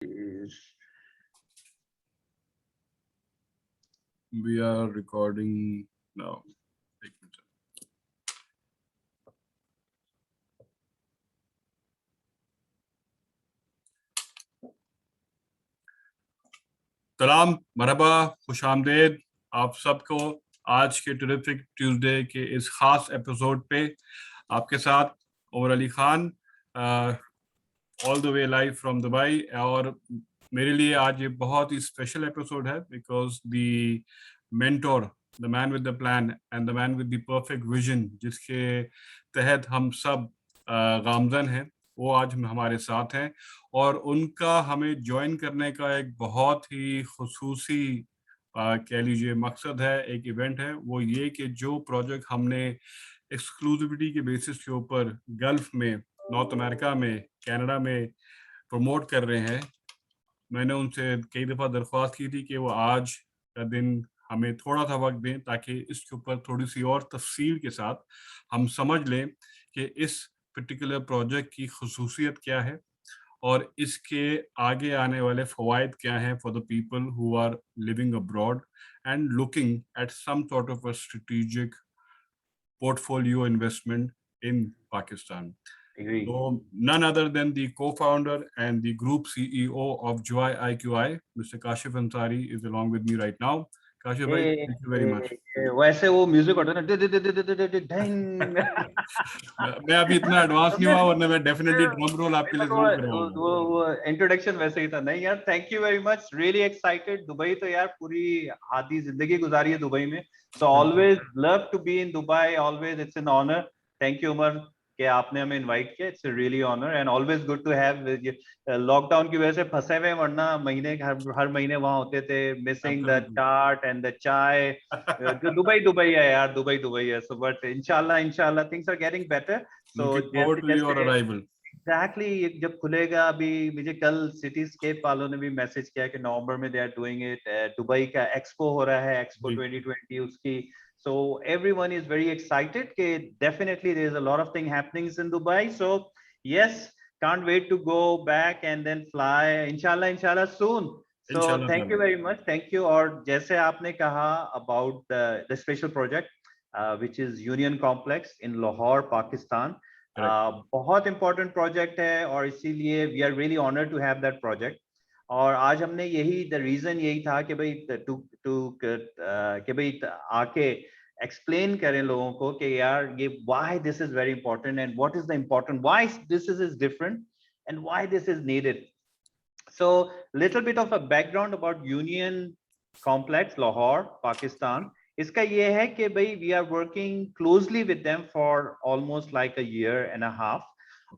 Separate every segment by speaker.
Speaker 1: We are recording now. सलाम, मरहबा, खुशामदीद आप सबको आज के टेरिफिक ट्यूसडे के इस खास एपिसोड पे। आपके साथ Umar Ali Khan, all the way live from Dubai. और मेरे लिए आज ये बहुत ही स्पेशल एपिसोड है because the mentor, the man with the plan and the man with the perfect vision, जिसके तहत हम सब गामजन हैं, वो आज हमारे साथ हैं। और उनका हमें ज्वाइन करने का एक बहुत ही खुसूसी कह लीजिए मकसद है, एक इवेंट है। वो ये कि जो प्रोजेक्ट हमने एक्सक्लूसिविटी के बेसिस के ऊपर गल्फ में, नॉर्थ अमेरिका में, कनाडा में प्रमोट कर रहे हैं, मैंने उनसे कई दफ़ा दरख्वास्त की थी कि वो आज का दिन हमें थोड़ा सा वक्त दें ताकि इसके ऊपर थोड़ी सी और तफसील के साथ हम समझ लें कि इस पर्टिकुलर प्रोजेक्ट की खसूसियत क्या है और इसके आगे आने वाले फ़वाइद क्या हैं for the people who are living abroad and looking at some sort of a strategic portfolio investment in Pakistan.
Speaker 2: Agree.
Speaker 1: So none other than the co-founder and the group CEO of Joy IQI, Mr. Kashif Ansari, is along with me right now. Kashif bhai, thank you very much.
Speaker 2: वैसे वो music होता है ना,
Speaker 1: मैं अभी इतना advance नहीं हुआ, वरना मैं डेफिनेटली ड्रम रोल आपके लिए जरूर करवाऊंगा।
Speaker 2: वो इंट्रोडक्शन वैसे ही था। नहीं यार, thank you very much, really excited. Dubai तो यार पूरी आधी जिंदगी गुजारी है दुबई में, so always love to be in Dubai, always it's an honour. Thank you Umar कि आपने हमें इनवाइट किया, it's really honour and always good to have. Lockdown की वजह से फंसे हुए, वरना महीने हर महीने वहां होते थे, missing the chaat and the chai. Dubai Dubai है यार, दुबई दुबई है। सो बट इंशाल्लाह things are getting better. So exactly जब खुलेगा, अभी मुझे कल सिटीस्केप वालों ने भी मैसेज किया कि नवंबर में they are doing it. Dubai का एक्सपो हो रहा है, एक्सपो 2020 उसकी। So everyone is very excited. Definitely there is a lot of things happening in Dubai. So yes, can't wait to go back and then fly. Inshallah soon. So thank you very much. Thank you. और जैसे आपने कहा about the special project, which is Union Complex in Lahore, Pakistan. बहुत important project है और इसीलिए we are really honored to have that project. और आज हमने यही द रीजन यही था कि भाई कि भाई आके एक्सप्लेन करें लोगों को कि यार ये why this is very important and what is the important, why this is different and why this is needed. So little bit of a background about Union Complex Lahore Pakistan. इसका ये है कि भाई we are working closely with them for almost like a year and a half.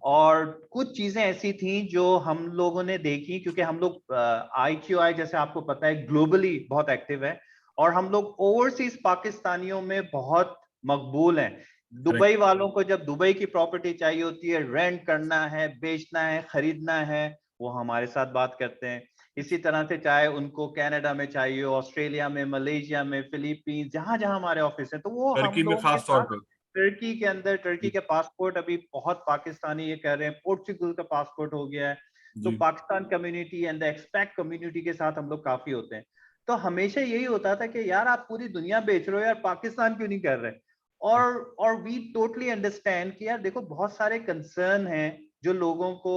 Speaker 2: और कुछ चीजें ऐसी थी जो हम लोगों ने देखी, क्योंकि हम लोग IQI जैसे आपको पता है ग्लोबली बहुत एक्टिव है और हम लोग ओवरसीज पाकिस्तानियों में बहुत मकबूल हैं। दुबई वालों को जब दुबई की प्रॉपर्टी चाहिए होती है, रेंट करना है, बेचना है, खरीदना है, वो हमारे साथ बात करते हैं। इसी तरह से चाहे उनको कनाडा में चाहिए, ऑस्ट्रेलिया में, मलेशिया में, फिलीपींस, जहां जहां हमारे ऑफिस है, तो वो हम लोग खास तौर पर टर्की के अंदर, टर्की के पासपोर्ट अभी बहुत पाकिस्तानी ये कह रहे हैं, पोर्चुगल का पासपोर्ट हो गया है। तो Pakistan community and the expat community के साथ हम लोग काफी होते हैं। तो हमेशा यही होता था कि यार आप पूरी दुनिया बेच रहे हो, यार पाकिस्तान क्यों नहीं कर रहे। और वी टोटली अंडरस्टैंड कि यार देखो बहुत सारे कंसर्न हैं जो लोगों को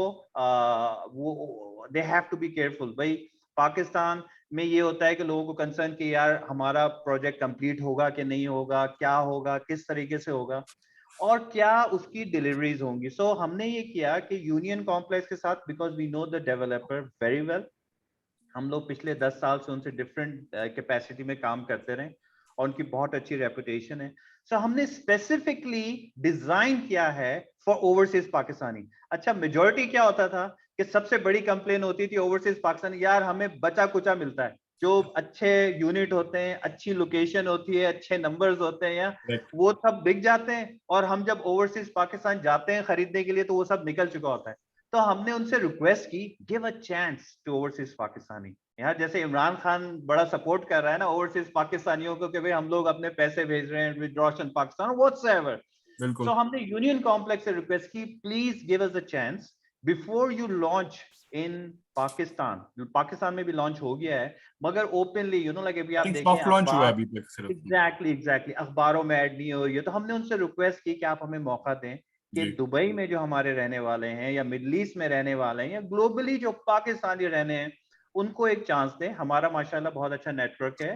Speaker 2: वो they have to be careful. भाई पाकिस्तान में ये होता है कि लोगों को कंसर्न कि यार हमारा प्रोजेक्ट कंप्लीट होगा कि नहीं होगा, क्या होगा, किस तरीके से होगा और क्या उसकी डिलीवरीज होंगी। सो हमने ये किया कि यूनियन कॉम्प्लेक्स के साथ, because we know the developer very well, हम लोग पिछले 10 साल से उनसे डिफरेंट कैपेसिटी में काम करते रहे और उनकी बहुत अच्छी रेपुटेशन है। सो हमने स्पेसिफिकली डिजाइन किया है फॉर ओवरसीज पाकिस्तानी। अच्छा, मेजॉरिटी क्या होता था कि सबसे बड़ी कंप्लेन होती थी ओवरसीज पाकिस्तानी, यार हमें बचा कुचा मिलता है। जो अच्छे यूनिट होते हैं, अच्छी लोकेशन होती है, अच्छे नंबर्स होते हैं, या वो सब बिक जाते हैं और हम जब ओवरसीज पाकिस्तान जाते हैं खरीदने के लिए तो वो सब निकल चुका होता है। तो हमने उनसे रिक्वेस्ट की, give a chance to overseas Pakistani. यार जैसे इमरान खान बड़ा सपोर्ट कर रहा है ना ओवरसीज पाकिस्तानियों को कि भाई हम लोग अपने पैसे भेज रहे हैं विथड्रॉ पाकिस्तान व्हाट्सएवर। सो हमने यूनियन कॉम्प्लेक्स से रिक्वेस्ट की, please give us a chance before you launch in Pakistan में भी लॉन्च हो गया है, मगर ओपनली लाइक अभी आप देखें
Speaker 1: सॉफ्ट लॉन्च हुआ
Speaker 2: अखबार,
Speaker 1: अभी तक सिर्फ।
Speaker 2: एग्जैक्टली अखबारों में ऐड नहीं हो रही है, तो हमने उनसे रिक्वेस्ट की कि आप हमें मौका दें कि
Speaker 1: जी
Speaker 2: दुबई में जो हमारे रहने वाले हैं या मिडल ईस्ट में रहने वाले हैं या ग्लोबली जो पाकिस्तानी रहने हैं, उनको एक चांस दें। हमारा माशाल्लाह बहुत अच्छा नेटवर्क है,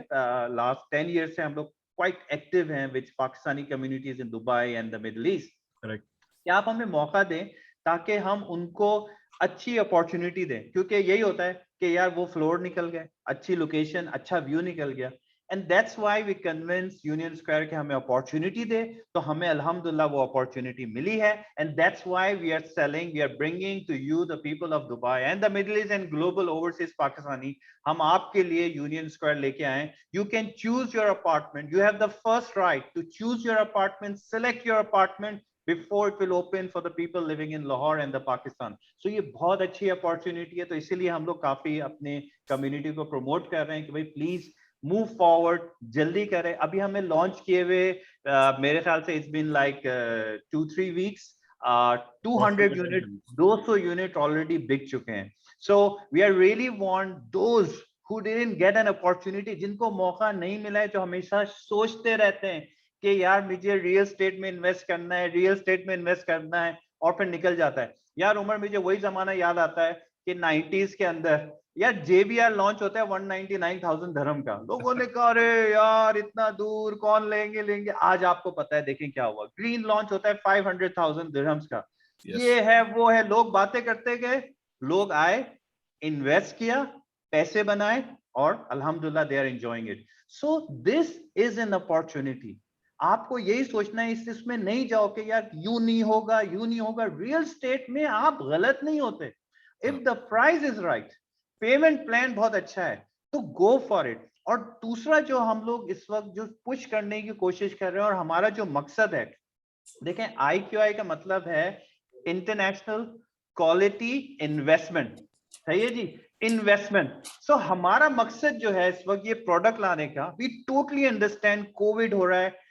Speaker 2: लास्ट 10 ईयर से हम लोग क्वाइट एक्टिव हैं with Pakistani communities in Dubai and the middle east.
Speaker 1: Correct.
Speaker 2: कि आप हमें मौका दें ताकि हम उनको अच्छी अपॉर्चुनिटी दें, क्योंकि यही होता है कि यार वो फ्लोर निकल गए, अच्छी लोकेशन, अच्छा व्यू निकल गया, and that's why we convince Union Square के हमें अपॉर्चुनिटी दे। तो हमें अल्हम्दुलिल्लाह वो अपॉर्चुनिटी मिली है, and that's why we are bringing to you the people of Dubai and the Middle East and global overseas Pakistani. हम आपके लिए यूनियन स्क्वायर लेके आए। You can choose your apartment, you have the first right to choose your apartment, select your apartment before it will open for the people living in Lahore and the Pakistan. So ये बहुत अच्छी opportunity है, तो इसीलिए हम लोग काफी अपने कम्युनिटी को प्रमोट कर रहे हैं कि भाई प्लीज मूव फॉरवर्ड, जल्दी करें। अभी हमें लॉन्च किए हुए मेरे ख्याल से it's been like 2-3 weeks, 200 unit, 200 unit already बिक चुके हैं। So we are really want those who didn't get an opportunity, जिनको मौका नहीं मिला है, जो हमेशा सोचते रहते हैं कि यार मुझे रियल स्टेट में इन्वेस्ट करना है, रियल स्टेट में इन्वेस्ट करना है, और फिर निकल जाता है। यार उमर, मुझे वही जमाना याद आता है कि 90s के अंदर यार JBR लॉन्च होता है 199,000 धर्म का। लोगों ने कहा अरे यार इतना दूर कौन लेंगे। आज आपको पता है देखें क्या हुआ, ग्रीन लॉन्च होता है 500,000 दिरहम्स का। ये है वो है, लोग बातें करते गए, लोग आए, इन्वेस्ट किया, पैसे बनाए, और अल्हम्दुलिल्लाह they are enjoying it. So this is an opportunity. आपको यही सोचना है, इसमें नहीं जाओ कि यार यूं नहीं होगा, यूं नहीं होगा। रियल स्टेट में आप गलत नहीं होते। If the price is right, payment plan बहुत अच्छा है, तो गो फॉर इट। और दूसरा जो हम लोग इस वक्त जो पुश करने की कोशिश कर रहे हैं, और हमारा जो मकसद है, देखें IQI का मतलब है इंटरनेशनल क्वालिटी इन्वेस्टमेंट, सही है जी, इन्वेस्टमेंट। सो हमारा मकसद जो है इस वक्त ये प्रोडक्ट लाने का, वी टोटली अंडरस्टैंड कोविड हो रहा है।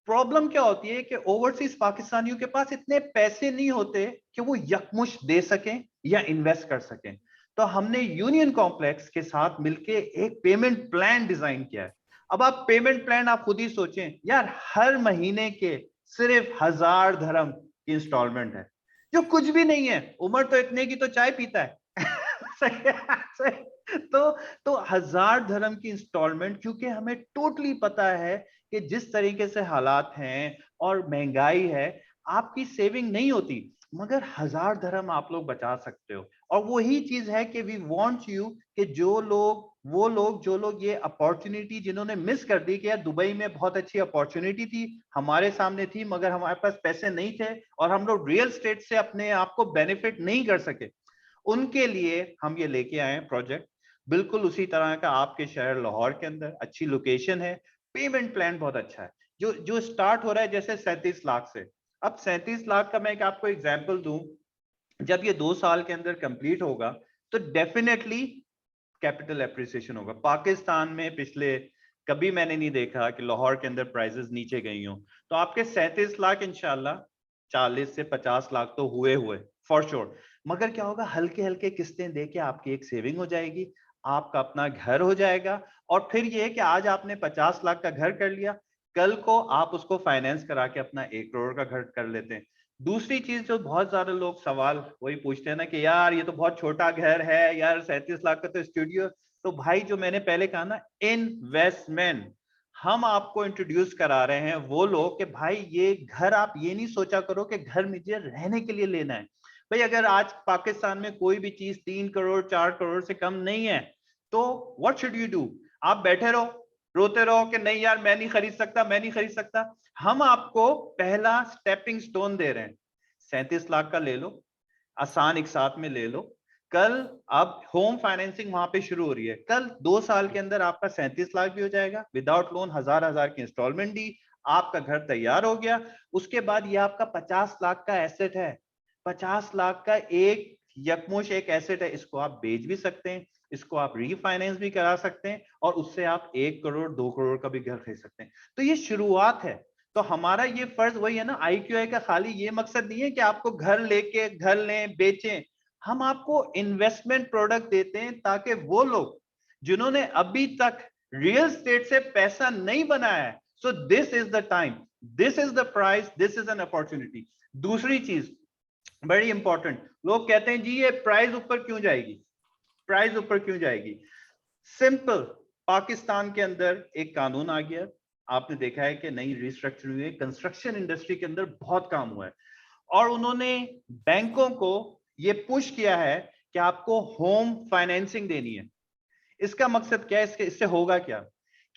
Speaker 2: प्रॉब्लम क्या होती है कि ओवरसीज पाकिस्तानियों के पास इतने पैसे नहीं होते कि वो यकमुश्त दे सकें या इन्वेस्ट कर सकें। तो हमने यूनियन कॉम्प्लेक्स के साथ मिलके एक पेमेंट प्लान डिजाइन किया है। अब आप पेमेंट प्लान आप खुद ही सोचें यार, हर महीने के सिर्फ 1000 धर्म की इंस्टॉलमेंट है, जो कुछ भी नहीं है। उमर तो इतने की तो चाय पीता है सही है, सही। तो 1000 धर्म की इंस्टॉलमेंट, क्योंकि हमें टोटली पता है कि जिस तरीके से हालात हैं और महंगाई है, आपकी सेविंग नहीं होती, मगर 1000 धर्म आप लोग बचा सकते हो। और वही चीज है कि वी वांट यू कि वो लोग जो लोग ये अपॉर्चुनिटी जिन्होंने मिस कर दी, कि यार दुबई में बहुत अच्छी अपॉर्चुनिटी थी, हमारे सामने थी, मगर हमारे पास पैसे नहीं थे और हम लोग रियल स्टेट से अपने आप को बेनिफिट नहीं कर सके, उनके लिए हम ये लेके आए प्रोजेक्ट। बिल्कुल उसी तरह का आपके शहर लाहौर के अंदर अच्छी लोकेशन है, पेमेंट प्लान बहुत अच्छा है, जो जो स्टार्ट हो रहा है जैसे 37 लाख से। अब 37 लाख का मैं एक आपको एग्जांपल दूं, जब ये 2 साल के अंदर कंप्लीट होगा तो डेफिनेटली कैपिटल एप्रिसिएशन होगा। पाकिस्तान में पिछले कभी मैंने नहीं देखा कि लाहौर के अंदर प्राइसेस नीचे गई हो। तो आपके 37 लाख इंशाल्लाह 40 से 50 लाख तो हुए फॉर श्योर। मगर क्या होगा, हल्के हल्के किस्तें देके आपकी एक सेविंग हो जाएगी, आपका अपना घर हो जाएगा। और फिर ये है कि आज आपने 50 लाख का घर कर लिया, कल को आप उसको फाइनेंस करा के अपना 1 करोड़ का घर कर लेते हैं। दूसरी चीज जो बहुत ज्यादा लोग सवाल वही पूछते हैं ना कि यार ये तो बहुत छोटा घर है यार, 37 लाख का तो स्टूडियो। तो भाई जो मैंने पहले कहा ना, इन्वेस्टमेंट, हम आपको इंट्रोड्यूस करा रहे हैं वो लोग कि भाई ये घर, आप ये नहीं सोचा करो कि घर मुझे रहने के लिए लेना है। भाई अगर आज पाकिस्तान में कोई भी चीज 3 करोड़ 4 करोड़ से कम नहीं है, तो व्हाट शुड यू डू? आप बैठे रहो, रोते रहो कि नहीं यार मैं नहीं खरीद सकता, मैं नहीं खरीद सकता। हम आपको पहला स्टेपिंग स्टोन दे रहे हैं, 37 लाख का ले लो, आसान एक साथ में ले लो। कल अब होम फाइनेंसिंग वहां पे शुरू हो रही है, कल 2 साल के अंदर आपका 37 लाख भी हो जाएगा, विदाउट लोन, 1000 की इंस्टॉलमेंट दी, आपका घर तैयार हो गया। उसके बाद ये आपका 50 लाख का एसेट है, 50 लाख का एक यकमुश एक एसेट है, इसको आप बेच भी सकते हैं, इसको आप रीफाइनेंस भी करा सकते हैं, और उससे आप 1 करोड़ 2 करोड़ का भी घर खरीद सकते हैं। तो ये शुरुआत है। तो हमारा ये फर्ज वही है ना, IQI का खाली ये मकसद नहीं है कि आपको घर लेके घर लें बेचें, हम आपको इन्वेस्टमेंट प्रोडक्ट देते हैं ताकि वो लोग जिन्होंने अभी तक रियल स्टेट से पैसा नहीं बनाया है, सो this is the time, this is the price, this is an opportunity. दूसरी चीज बड़ी इंपॉर्टेंट, लोग कहते हैं जी ये प्राइस ऊपर क्यों जाएगी, प्राइस ऊपर क्यों जाएगी? सिंपल, पाकिस्तान के अंदर एक कानून आ गया, आपने देखा है कि नई रिस्ट्रक्चरिंग हुई है, कंस्ट्रक्शन इंडस्ट्री के अंदर बहुत काम हुआ है, और उन्होंने बैंकों को ये पुश किया है कि आपको होम फाइनेंसिंग देनी है। इसका मकसद क्या है, इसके इससे होगा क्या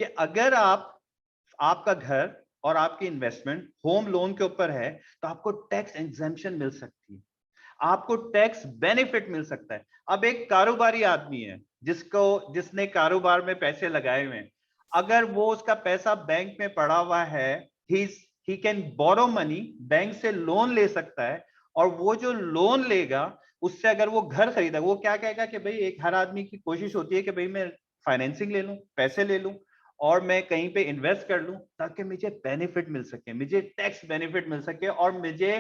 Speaker 2: कि अगर आपका घर और आपकी इन्वेस्टमेंट होम लोन के ऊपर है तो आपको टैक्स एग्जेम्पशन मिल सकती है, आपको टैक्स बेनिफिट मिल सकता है। अब एक कारोबारी आदमी है जिसने कारोबार में पैसे लगाए हुए हैं, अगर वो उसका पैसा बैंक में पड़ा हुआ है, he can borrow money, bank से लोन ले सकता है, और वो जो लोन लेगा उससे अगर वो घर खरीदा, वो क्या कहेगा कि भाई एक हर आदमी की कोशिश होती है कि भाई मैं फाइनेंसिंग ले लूं, पैसे ले लूं और मैं कहीं पे इन्वेस्ट कर लूं ताकि मुझे बेनिफिट मिल सके, मुझे टैक्स बेनिफिट मिल सके, और मुझे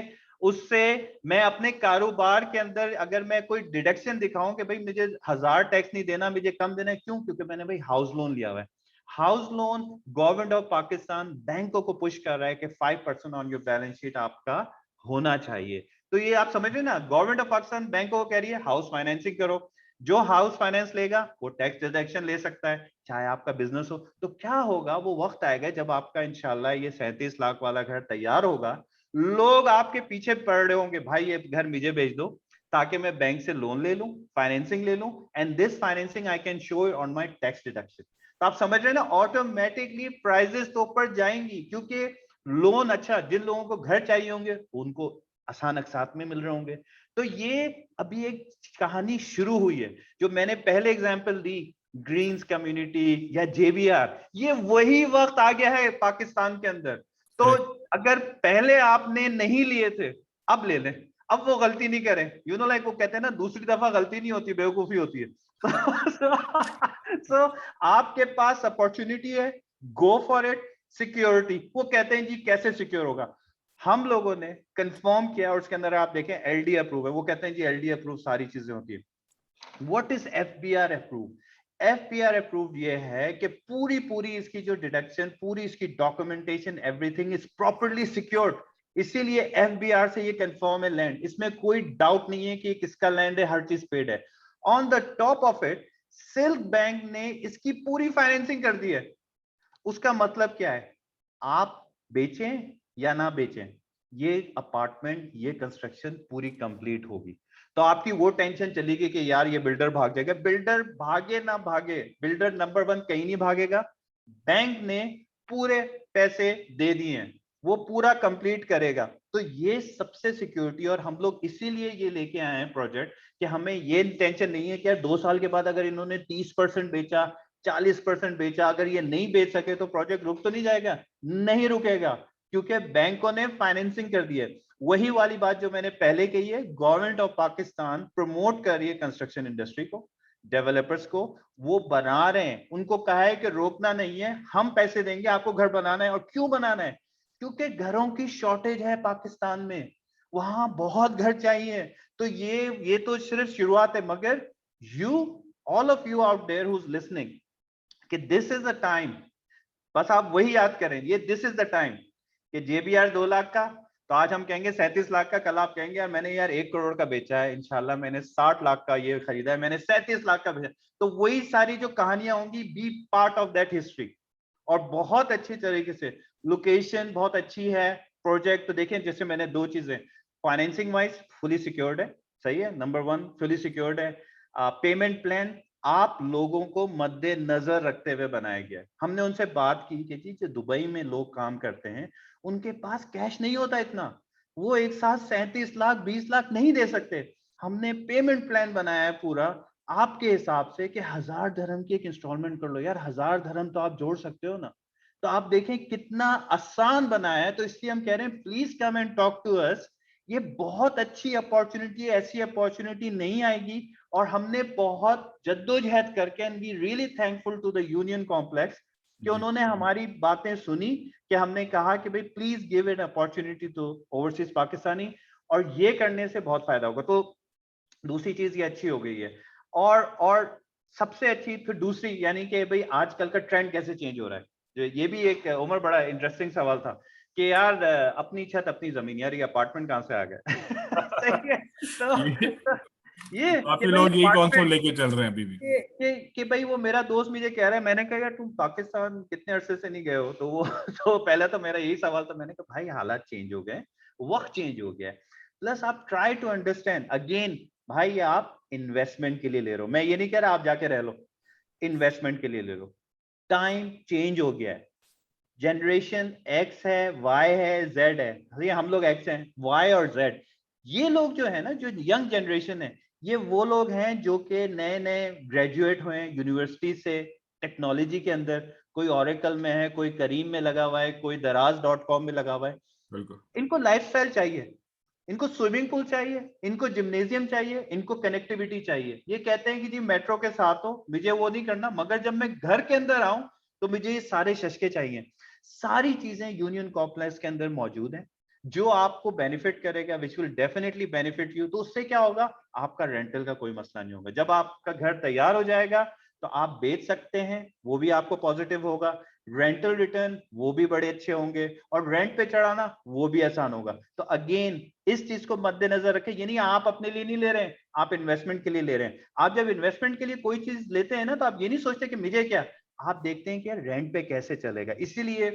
Speaker 2: उससे मैं अपने कारोबार के अंदर अगर मैं कोई डिडक्शन दिखाऊं कि भाई मुझे 1000 टैक्स नहीं देना, मुझे कम देना है, क्यों? क्योंकि मैंने भाई हाउस लोन लिया हुआ है। House loan government of Pakistan बैंकों को पुश कर रहा है कि 5% ऑन योर बैलेंस शीट आपका होना चाहिए। तो ये आप समझ रहे ना, गवर्नमेंट ऑफ पाकिस्तान बैंकों को कह रही है हाउस फाइनेंसिंग करो, जो हाउस फाइनेंस लेगा वो टैक्स डिडक्शन ले सकता है, चाहे आपका बिजनेस हो। तो क्या होगा, वो वक्त आएगा जब आपका इंशाल्लाह ये 37 लाख वाला घर तैयार होगा, लोग आपके पीछे पड़ रहे होंगे, भाई ये घर मुझे बेच दो ताकि मैं बैंक से लोन ले लूं, फाइनेंसिंग ले लूं, and this financing I can show on my tax deduction. तो आप समझ रहे हैं ना, ऑटोमेटिकली प्राइसेस तो ऊपर जाएंगी, क्योंकि लोन, अच्छा जिन लोगों को घर चाहिए होंगे उनको आसान साथ में मिल रहे होंगे। तो ये अभी एक कहानी शुरू हुई है, जो मैंने पहले एग्जांपल दी ग्रीन्स कम्युनिटी या जेबीआर, ये वही वक्त आ गया है पाकिस्तान के अंदर। तो अगर पहले आपने नहीं लिए थे, अब ले लें, अब वो गलती नहीं करें। यू नो लाइक वो कहते हैं ना, दूसरी दफा गलती नहीं होती, बेवकूफी होती है। so, आपके पास अपॉर्चुनिटी है, गो फॉर इट। सिक्योरिटी, वो कहते हैं जी कैसे सिक्योर होगा, हम लोगों ने कंफर्म किया और उसके अंदर आप देखें एलडी अप्रूव है, वो कहते हैं जी एलडी अप्रूव सारी चीजें होती है। What is FBR approve? FBR approve ये है कि पूरी पूरी इसकी जो डिडक्शन, पूरी इसकी documentation, everything is properly secured. इसीलिए एफबीआर से ये कंफर्म है लैंड, इसमें कोई डाउट नहीं है कि किसका लैंड है, हर चीज पेड है। On the top of it, silk bank ने इसकी पूरी फाइनेंसिंग कर दी है। उसका मतलब क्या है, आप बेचें या ना बेचें, ये अपार्टमेंट, ये कंस्ट्रक्शन पूरी कंप्लीट होगी। तो आपकी वो टेंशन चली गई कि यार ये बिल्डर भाग जाएगा, बिल्डर भागे ना भागे, बिल्डर नंबर 1 कहीं नहीं भागेगा, बैंक ने पूरे पैसे दे दिए हैं, वो पूरा कंप्लीट करेगा। तो ये सबसे सिक्योरिटी, और हम लोग इसीलिए ये लेके आए हैं प्रोजेक्ट कि हमें ये टेंशन नहीं है कि यार 2 साल के बाद अगर इन्होंने 30% बेचा, 40% बेचा, अगर ये नहीं बेच सके तो प्रोजेक्ट रुक तो नहीं जाएगा? नहीं रुकेगा, क्योंकि बैंकों ने फाइनेंसिंग कर दी है। वही वाली बात जो मैंने पहले कही है, गवर्नमेंट ऑफ पाकिस्तान प्रमोट कर रही है कंस्ट्रक्शन इंडस्ट्री को, डेवलपर्स को, वो बना रहे हैं, उनको कहा है कि रोकना नहीं है, हम पैसे देंगे, आपको घर बनाना है। और क्यों बनाना है? क्योंकि घरों की शॉर्टेज है पाकिस्तान में, वहां बहुत घर चाहिए। तो ये तो सिर्फ शुरुआत है, मगर you, all of you out there who is listening, कि दिस इज द टाइम, बस आप वही याद करें, ये दिस इज द टाइम कि जेबीआर 2 लाख का, तो आज हम कहेंगे 37 लाख का, कल आप कहेंगे यार मैंने यार 1 करोड़ का बेचा है, इंशाल्लाह मैंने 60 लाख का ये खरीदा है, मैंने 37 लाख का बेचा। तो वही सारी जो कहानियां होंगी, be part of that history. और बहुत अच्छी तरीके से, लोकेशन बहुत अच्छी है, प्रोजेक्ट तो देखें, जैसे मैंने 2 चीजें, फाइनेंसिंग वाइज फुली सिक्योर्ड है, सही है, नंबर 1 फुली सिक्योर्ड है। पेमेंट प्लान आप लोगों को मद्देनजर रखते हुए बनाया गया है। हमने उनसे बात की कि जी जो दुबई में लोग काम करते हैं उनके पास कैश नहीं होता इतना, वो एक साथ 37 लाख 20 लाख नहीं दे सकते। हमने पेमेंट प्लान बनाया है पूरा आपके हिसाब से कि 1000 दिरहम की एक इंस्टॉलमेंट कर लो, यार 1000 दिरहम तो आप जोड़ सकते हो ना। तो आप देखें कितना आसान बनाया है। तो इसलिए हम कह रहे हैं please come and talk to us, ये बहुत अच्छी अपॉर्चुनिटी है, ऐसी अपॉर्चुनिटी नहीं आएगी। और हमने बहुत जद्दोजहद करके, and we really thankful to the Union Complex कि उन्होंने हमारी बातें सुनी, कि हमने कहा कि भाई please give an opportunity to overseas Pakistani, और ये करने से बहुत फायदा होगा। तो दूसरी चीज ये अच्छी हो गई है। और सबसे अच्छी फिर दूसरी, यानी कि भाई आजकल का ट्रेंड कैसे चेंज हो रहा है, जो ये भी एक उमर बड़ा इंटरेस्टिंग सवाल था कि यार अपनी छत अपनी जमीन, यार ये अपार्टमेंट कहाँ से आ गया? सही है।
Speaker 1: ये
Speaker 2: तो ये कि
Speaker 1: काफी
Speaker 2: भाई
Speaker 1: लोग यही कॉन्सेप्ट
Speaker 2: अपार्टमेंट,
Speaker 1: लेके चल रहे हैं अभी भी।
Speaker 2: कि भाई वो मेरा दोस्त मुझे कह रहा है, मैंने कहा यार तुम पाकिस्तान कितने अरसे से नहीं गए हो, तो वो तो पहले तो मेरा यही सवाल था, मैंने कहा भाई हालात चेंज हो गए, वक्त चेंज हो गया है। प्लस आप ट्राई टू अंडरस्टैंड अगेन, भाई आप इन्वेस्टमेंट के लिए ले रहे हो, मैं ये नहीं कह रहा आप जाके रह लो, इन्वेस्टमेंट के लिए ले लो। टाइम चेंज हो गया है, जनरेशन एक्स है, वाई है, जेड है, ये हम लोग एक्स हैं, वाई और जेड, ये लोग जो है ना, जो यंग जनरेशन है, ये वो लोग हैं जो कि नए नए ग्रेजुएट हुए हैं यूनिवर्सिटी से टेक्नोलॉजी के अंदर, कोई ओरेकल में है, कोई करीम में लगा हुआ है, कोई दराज.com में लगा हुआ है।
Speaker 1: बिल्कुल।
Speaker 2: इनको लाइफस्टाइल चाहिए, इनको स्विमिंग पूल चाहिए, इनको जिम्नेजियम चाहिए, इनको कनेक्टिविटी चाहिए। ये कहते हैं कि जी मेट्रो के साथ हो, मुझे वो नहीं करना, मगर जब मैं घर के अंदर आऊं तो मुझे ये सारे शशके चाहिए। सारी चीजें यूनियन कॉम्प्लेक्स के अंदर मौजूद हैं, जो आपको बेनिफिट करेगा, which will definitely benefit you. तो उससे क्या होगा, आपका रेंटल का कोई मसला नहीं होगा। जब आपका घर तैयार हो जाएगा तो आप बेच सकते हैं, वो भी आपको पॉजिटिव होगा, रेंटल रिटर्न वो भी बड़े अच्छे होंगे, और रेंट पे चढ़ाना वो भी आसान होगा। तो अगेन इस चीज को मद्देनजर रखें, ये नहीं आप अपने लिए नहीं ले रहे हैं, आप इन्वेस्टमेंट के लिए ले रहे हैं। आप जब इन्वेस्टमेंट के लिए कोई चीज लेते हैं ना, तो आप ये नहीं सोचते कि मुझे क्या, आप देखते हैं कि यार रेंट पे कैसे चलेगा। इसीलिए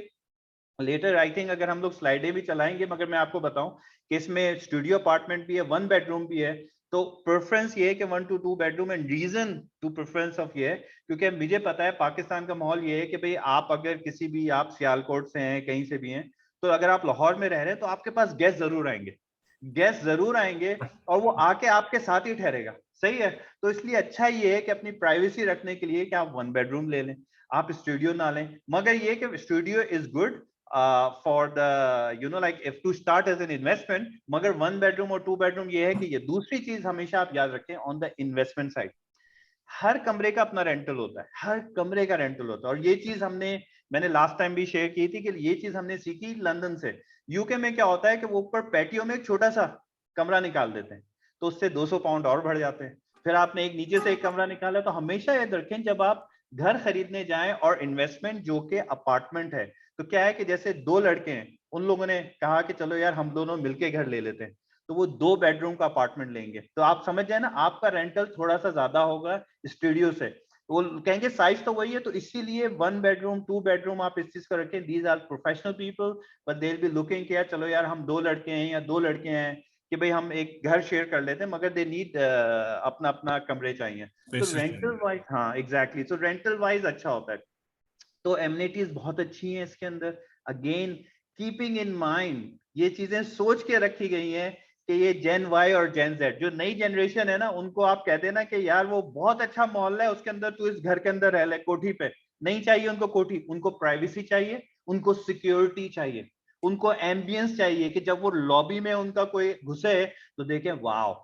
Speaker 2: लेटर आई थिंक अगर हम लोग स्लाइडें भी चलाएंगे, मगर मैं आपको बताऊं कि इसमें स्टूडियो अपार्टमेंट भी है, 1 बेडरूम भी है। तो प्रेफरेंस ये है कि 1 to 2 bedroom, and reason to preference of ये है क्योंकि मुझे पता है पाकिस्तान का माहौल ये है कि भाई आप अगर किसी भी, आप सियालकोट से हैं, कहीं से भी हैं, तो अगर आप लाहौर में रह रहे हैं तो आपके पास गेस्ट जरूर आएंगे, गेस्ट जरूर आएंगे, और वो आके आपके साथ ही ठहरेगा। सही है। तो इसलिए अच्छा ये है कि अपनी प्राइवेसी रखने के लिए कि आप 1 बेडरूम ले लें, आप स्टूडियो ना लें। मगर ये कि studio is good for the like if to start as an investment, मगर 1 बेडरूम और 2 बेडरूम ये है कि ये दूसरी चीज हमेशा आप याद रखें ऑन द इन्वेस्टमेंट साइड, हर कमरे का अपना रेंटल होता है, हर कमरे का रेंटल होता है। और ये चीज मैंने लास्ट टाइम भी शेयर की थी कि ये चीज हमने सीखी लंदन से। यूके में क्या होता है कि वो ऊपर पैटियो में एक छोटा सा कमरा निकाल देते हैं, तो उससे 200 पाउंड और बढ़ जाते हैं। फिर आपने एक नीचे से एक कमरा निकाला। तो हमेशा याद रखें जब आप घर खरीदने जाएं और इन्वेस्टमेंट जो कि अपार्टमेंट है, तो क्या है कि जैसे 2 लड़के हैं, उन लोगों ने कहा कि चलो यार हम दोनों मिलके घर ले लेते हैं, तो वो 2 बेडरूम का अपार्टमेंट लेंगे। तो आप समझ जाए ना, आपका रेंटल थोड़ा सा ज्यादा होगा स्टूडियो से। वो कहेंगे साइज तो वही है, तो इसीलिए 1 बेडरूम 2 बेडरूम आप इस चीज को रखें। These are professional people, but they will be looking कि यार चलो यार हम 2 लड़के हैं या 2 लड़के हैं कि भाई हम एक घर शेयर कर लेते हैं, मगर दे नीड अपना अपना कमरे चाहिए। तो
Speaker 1: Spaces
Speaker 2: रेंटल
Speaker 1: चाहिए।
Speaker 2: वाइज, हाँ एग्जैक्टली, तो रेंटल वाइज अच्छा होता है। तो एमिनिटीज बहुत अच्छी हैं इसके अंदर। अगेन कीपिंग इन माइंड, ये चीजें सोच के रखी गई हैं कि ये जेन वाई और जेन जेड जो नई जनरेशन है ना, उनको आप कहते हैं ना कि यार वो बहुत अच्छा मोहल्ला है उसके अंदर, तू इस घर के अंदर रह ले कोठी पे। नहीं चाहिए उनको कोठी, उनको प्राइवेसी चाहिए, उनको सिक्योरिटी चाहिए, उनको एम्बियंस चाहिए कि जब वो लॉबी में उनका कोई घुसे तो देखे वाओ।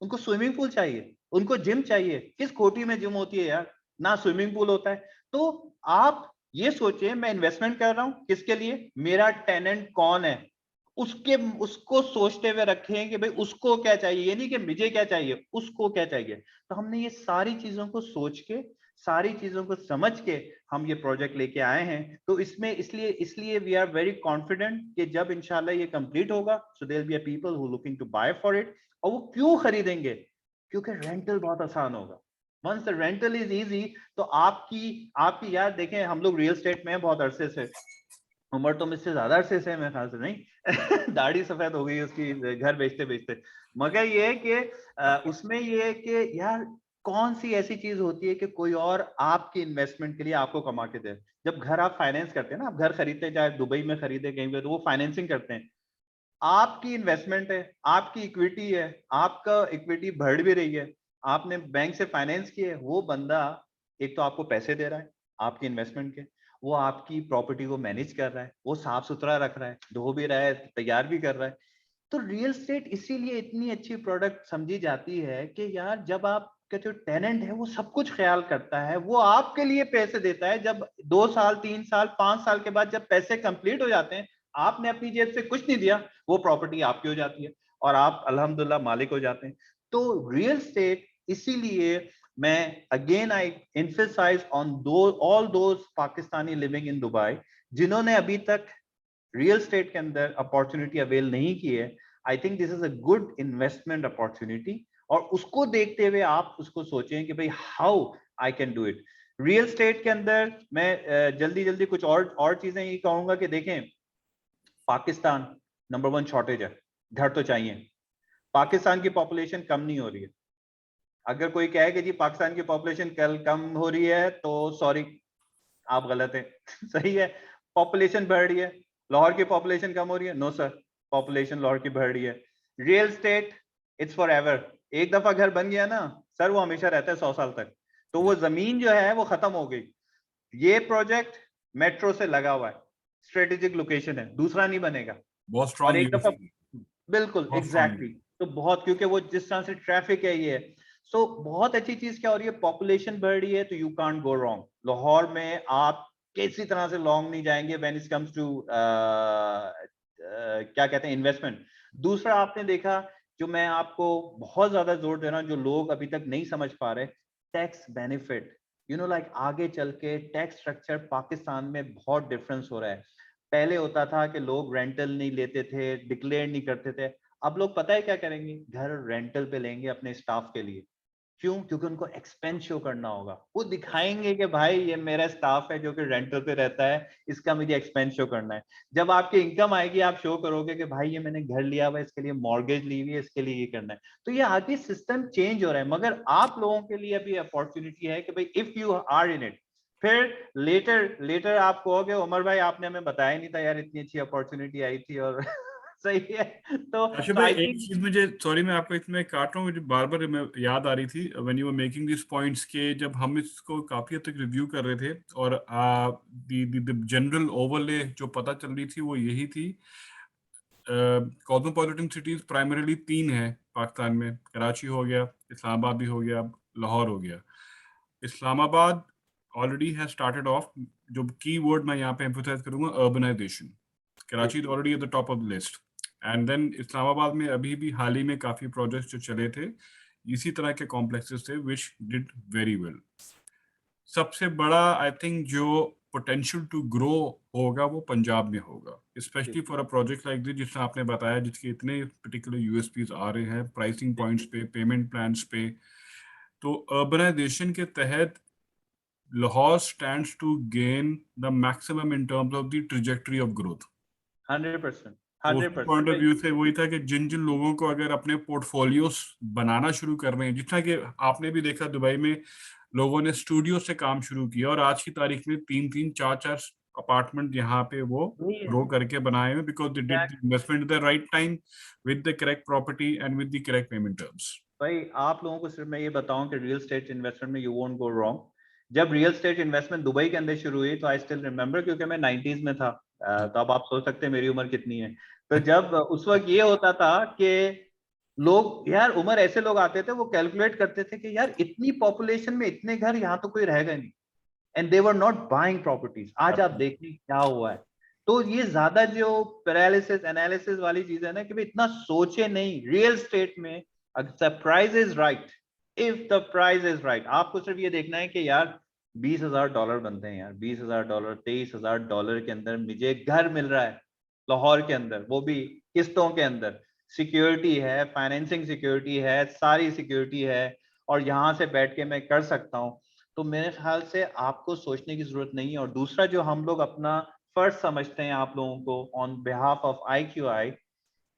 Speaker 2: उनको स्विमिंग पूल चाहिए, उनको जिम चाहिए। किस कोठी में जिम होती है यार, ना स्विमिंग पूल होता है। तो आप ये सोचिए मैं इन्वेस्टमेंट कर रहा हूं किसके लिए, मेरा टेनेंट कौन है, उसको सोचते हुए रखें कि भाई उसको क्या चाहिए, ये नहीं कि मुझे क्या चाहिए, उसको क्या चाहिए। तो हमने ये सारी चीजों को सोच के, सारी चीजों को समझ के हम ये प्रोजेक्ट लेके आए हैं। तो इसमें इसलिए इसलिए वी आर वेरी कॉन्फिडेंट कि जब इंशाल्लाह ये कंप्लीट होगा, so there will be a people who looking to buy for it. और वो क्यों खरीदेंगे, क्योंकि रेंटल बहुत आसान होगा। Once the rental is easy, तो आपकी आपकी यार देखें, हम लोग रियल एस्टेट में बहुत अरसे से, उम्र तो मुझसे ज्यादा अरसे से है मेरे ख्याल से, नहीं दाढ़ी सफेद हो गई उसकी घर बेचते बेचते। मगर ये है कि उसमें ये है कि यार कौन सी ऐसी चीज होती है कि कोई और आपकी इन्वेस्टमेंट के लिए आपको कमा के दे। जब घर आप फाइनेंस करते हैं ना, आप घर खरीदते हैं, चाहे दुबई में खरीदे कहीं पे, तो वो फाइनेंसिंग करते हैं, आपकी इन्वेस्टमेंट है, आपकी इक्विटी है, आपका इक्विटी बढ़ भी रही है, आपने बैंक से फाइनेंस किए, वो बंदा एक तो आपको पैसे दे रहा है आपकी इन्वेस्टमेंट के, वो आपकी प्रॉपर्टी को मैनेज कर रहा है, वो साफ सुथरा रख रहा है, धो भी रहा है, तैयार भी कर रहा है। तो रियल एस्टेट इसीलिए इतनी अच्छी प्रोडक्ट समझी जाती है कि यार जब आपका जो टेनेंट है वो सब कुछ ख्याल करता है, वो आपके लिए पैसे देता है। जब 2 साल 3 साल 5 साल के बाद जब पैसे कंप्लीट हो जाते हैं, आपने अपनी जेब से कुछ नहीं दिया, वो प्रॉपर्टी आपकी हो जाती है और आप अल्हम्दुलिल्लाह मालिक हो जाते हैं। तो रियल स्टेट, इसीलिए मैं again I emphasise on all those Pakistani living in Dubai जिन्होंने अभी तक रियल स्टेट के अंदर अपॉर्चुनिटी अवेल नहीं की है. I think this is a good investment opportunity, और उसको देखते हुए आप उसको सोचें कि भाई how I can do it. Real estate के अंदर मैं जल्दी जल्दी कुछ और चीजें ये कहूंगा कि देखें, पाकिस्तान नंबर 1 शॉर्टेज है, घर तो चाहिए. पाकिस्तान की पॉपुलेशन कम नहीं हो रही है. अगर कोई कहे कि जी पाकिस्तान की पॉपुलेशन कल कम हो रही है तो सॉरी, आप गलत हैं. सही है, पॉपुलेशन बढ़ रही है. लाहौर की पॉपुलेशन कम हो रही है? नो सर, पॉपुलेशन लाहौर की बढ़ रही है. Real estate it's for ever. एक दफा घर बन गया ना सर, वो हमेशा रहता है 100 साल तक. तो वो जमीन जो है वो खत्म हो गई. ये प्रोजेक्ट मेट्रो से लगा हुआ है, स्ट्रेटेजिक लोकेशन है, दूसरा नहीं बनेगा.
Speaker 1: बहुत
Speaker 2: और
Speaker 1: स्ट्रांग
Speaker 2: एक दफा,
Speaker 1: यूएसपी,
Speaker 2: बिल्कुल
Speaker 1: बहुत स्ट्रांग
Speaker 2: एग्जैक्टली तो बहुत, क्योंकि वो जिस तरह से ट्रैफिक है ये. सो बहुत अच्छी चीज क्या हो रही है, पॉपुलेशन बढ़ रही है, तो you can't go wrong. Lahore में आप किसी तरह से लॉन्ग नहीं जाएंगे व्हेन इट कम्स टू क्या कहते हैं, इन्वेस्टमेंट. दूसरा आपने देखा, जो मैं आपको बहुत ज्यादा जोर दे रहा हूँ, जो लोग अभी तक नहीं समझ पा रहे, tax benefit. You know like आगे चल के टैक्स स्ट्रक्चर पाकिस्तान में बहुत डिफरेंस हो रहा है. पहले होता था कि लोग रेंटल नहीं लेते थे, डिक्लेयर नहीं करते थे. अब लोग पता है क्या करेंगे, घर रेंटल पे लेंगे अपने स्टाफ के लिए. क्यों? क्योंकि उनको एक्सपेंस शो करना होगा. वो दिखाएंगे कि भाई ये मेरा स्टाफ है जो कि रेंटल पे रहता है, इसका मुझे एक्सपेंस शो करना है. जब आपकी इनकम आएगी आप शो करोगे कि भाई ये मैंने घर लिया हुआ है, इसके लिए मॉर्गेज ली हुई है, इसके लिए ये करना है. तो ये आगे सिस्टम चेंज हो रहा है. मगर आप लोगों के लिए अभी अपॉर्चुनिटी है कि भाई if you are in it, फिर लेटर आप कहोगे उमर भाई आपने हमें बताया नहीं था यार, इतनी अच्छी अपॉर्चुनिटी आई थी. और सही है.
Speaker 1: काशिफ
Speaker 2: तो
Speaker 1: भाई,
Speaker 2: आई
Speaker 1: एक
Speaker 2: थिंक,
Speaker 1: चीज मुझे, सॉरी मैं आपको इसमें काट रहा हूँ, मुझे बार बार मैं याद आ रही थी when you were making this points के जब हम इसको काफी हद तक रिव्यू कर रहे थे, और द जनरल ओवरले जो पता चल रही थी वो यही थी. कॉस्मोपॉलिटन सिटीज प्राइमरीली 3 है पाकिस्तान में. कराची हो गया, इस्लामाबाद भी हो गया, लाहौर हो गया. Islamabad already has started off, जो की वर्ड मैं यहाँ पे एम्फोसाइज करूंगा, urbanisation. Karachi is already at the top of the list. And then Islamabad में अभी भी हाल ही में काफी प्रोजेक्ट्स जो चले थे इसी तरह के कॉम्प्लेक्सेस थे विच डिड वेरी वेल. सबसे बड़ा आई थिंक जो पोटेंशियल टू ग्रो होगा वो पंजाब में होगा, specially for a project like this जिसमें आपने बताया, जिसके इतने पर्टिकुलर यूएसपीज आ रहे हैं प्राइसिंग पॉइंट्स पे, पेमेंट प्लान्स पे. तो अर्बनाइजेशन के तहत Lahore stands to gain the maximum in terms of the trajectory of growth.
Speaker 2: 100%,
Speaker 1: तो उसके पॉइंट ऑफ
Speaker 2: 100%.
Speaker 1: व्यू से वही था कि जिन जिन लोगों को अगर अपने पोर्टफोलियोस बनाना शुरू कर रहे हैं, जितना कि आपने भी देखा दुबई में लोगों ने स्टूडियो से काम शुरू किया और आज की तारीख में 3-3, 4-4 अपार्टमेंट यहाँ पे वो
Speaker 2: वही है.
Speaker 1: ग्रो करके बनाए हुए, because they did the investment at the right time with the correct property and with the correct payment terms.
Speaker 2: भाई आप लोगों को सिर्फ मैं ये बताऊं कि रियल स्टेट इन्वेस्टमेंट में यू वोंट गो रॉन्ग. जब रियल स्टेट इन्वेस्टमेंट दुबई के अंदर शुरू हुई तो आई स्टिल रिमेम्बर, क्योंकि मैं 90s में था. तो अब आप सोच सकते हैं मेरी उम्र कितनी है. तो जब उस वक्त ये होता था कि लोग, यार उम्र, ऐसे लोग आते थे वो कैलकुलेट करते थे कि यार इतनी पॉपुलेशन में इतने घर, यहाँ तो कोई रहेगा नहीं. And they were not buying properties. आज आप देखिए क्या हुआ है. तो ये ज्यादा जो पैरालिसिस एनालिसिस वाली चीज है ना, कि भाई इतना सोचे नहीं. रियल स्टेट में the price is right, if the price is right, आपको सिर्फ ये देखना है कि यार $20,000 बनते हैं यार, $20,000, $23,000 के अंदर मुझे घर मिल रहा है लाहौर के अंदर, वो भी किस्तों के अंदर. सिक्योरिटी है, फाइनेंसिंग सिक्योरिटी है, सारी सिक्योरिटी है, और यहाँ से बैठ के मैं कर सकता हूँ. तो मेरे ख्याल से आपको सोचने की जरूरत नहीं है. और दूसरा जो हम लोग अपना फर्ज समझते हैं आप लोगों को on behalf of IQI,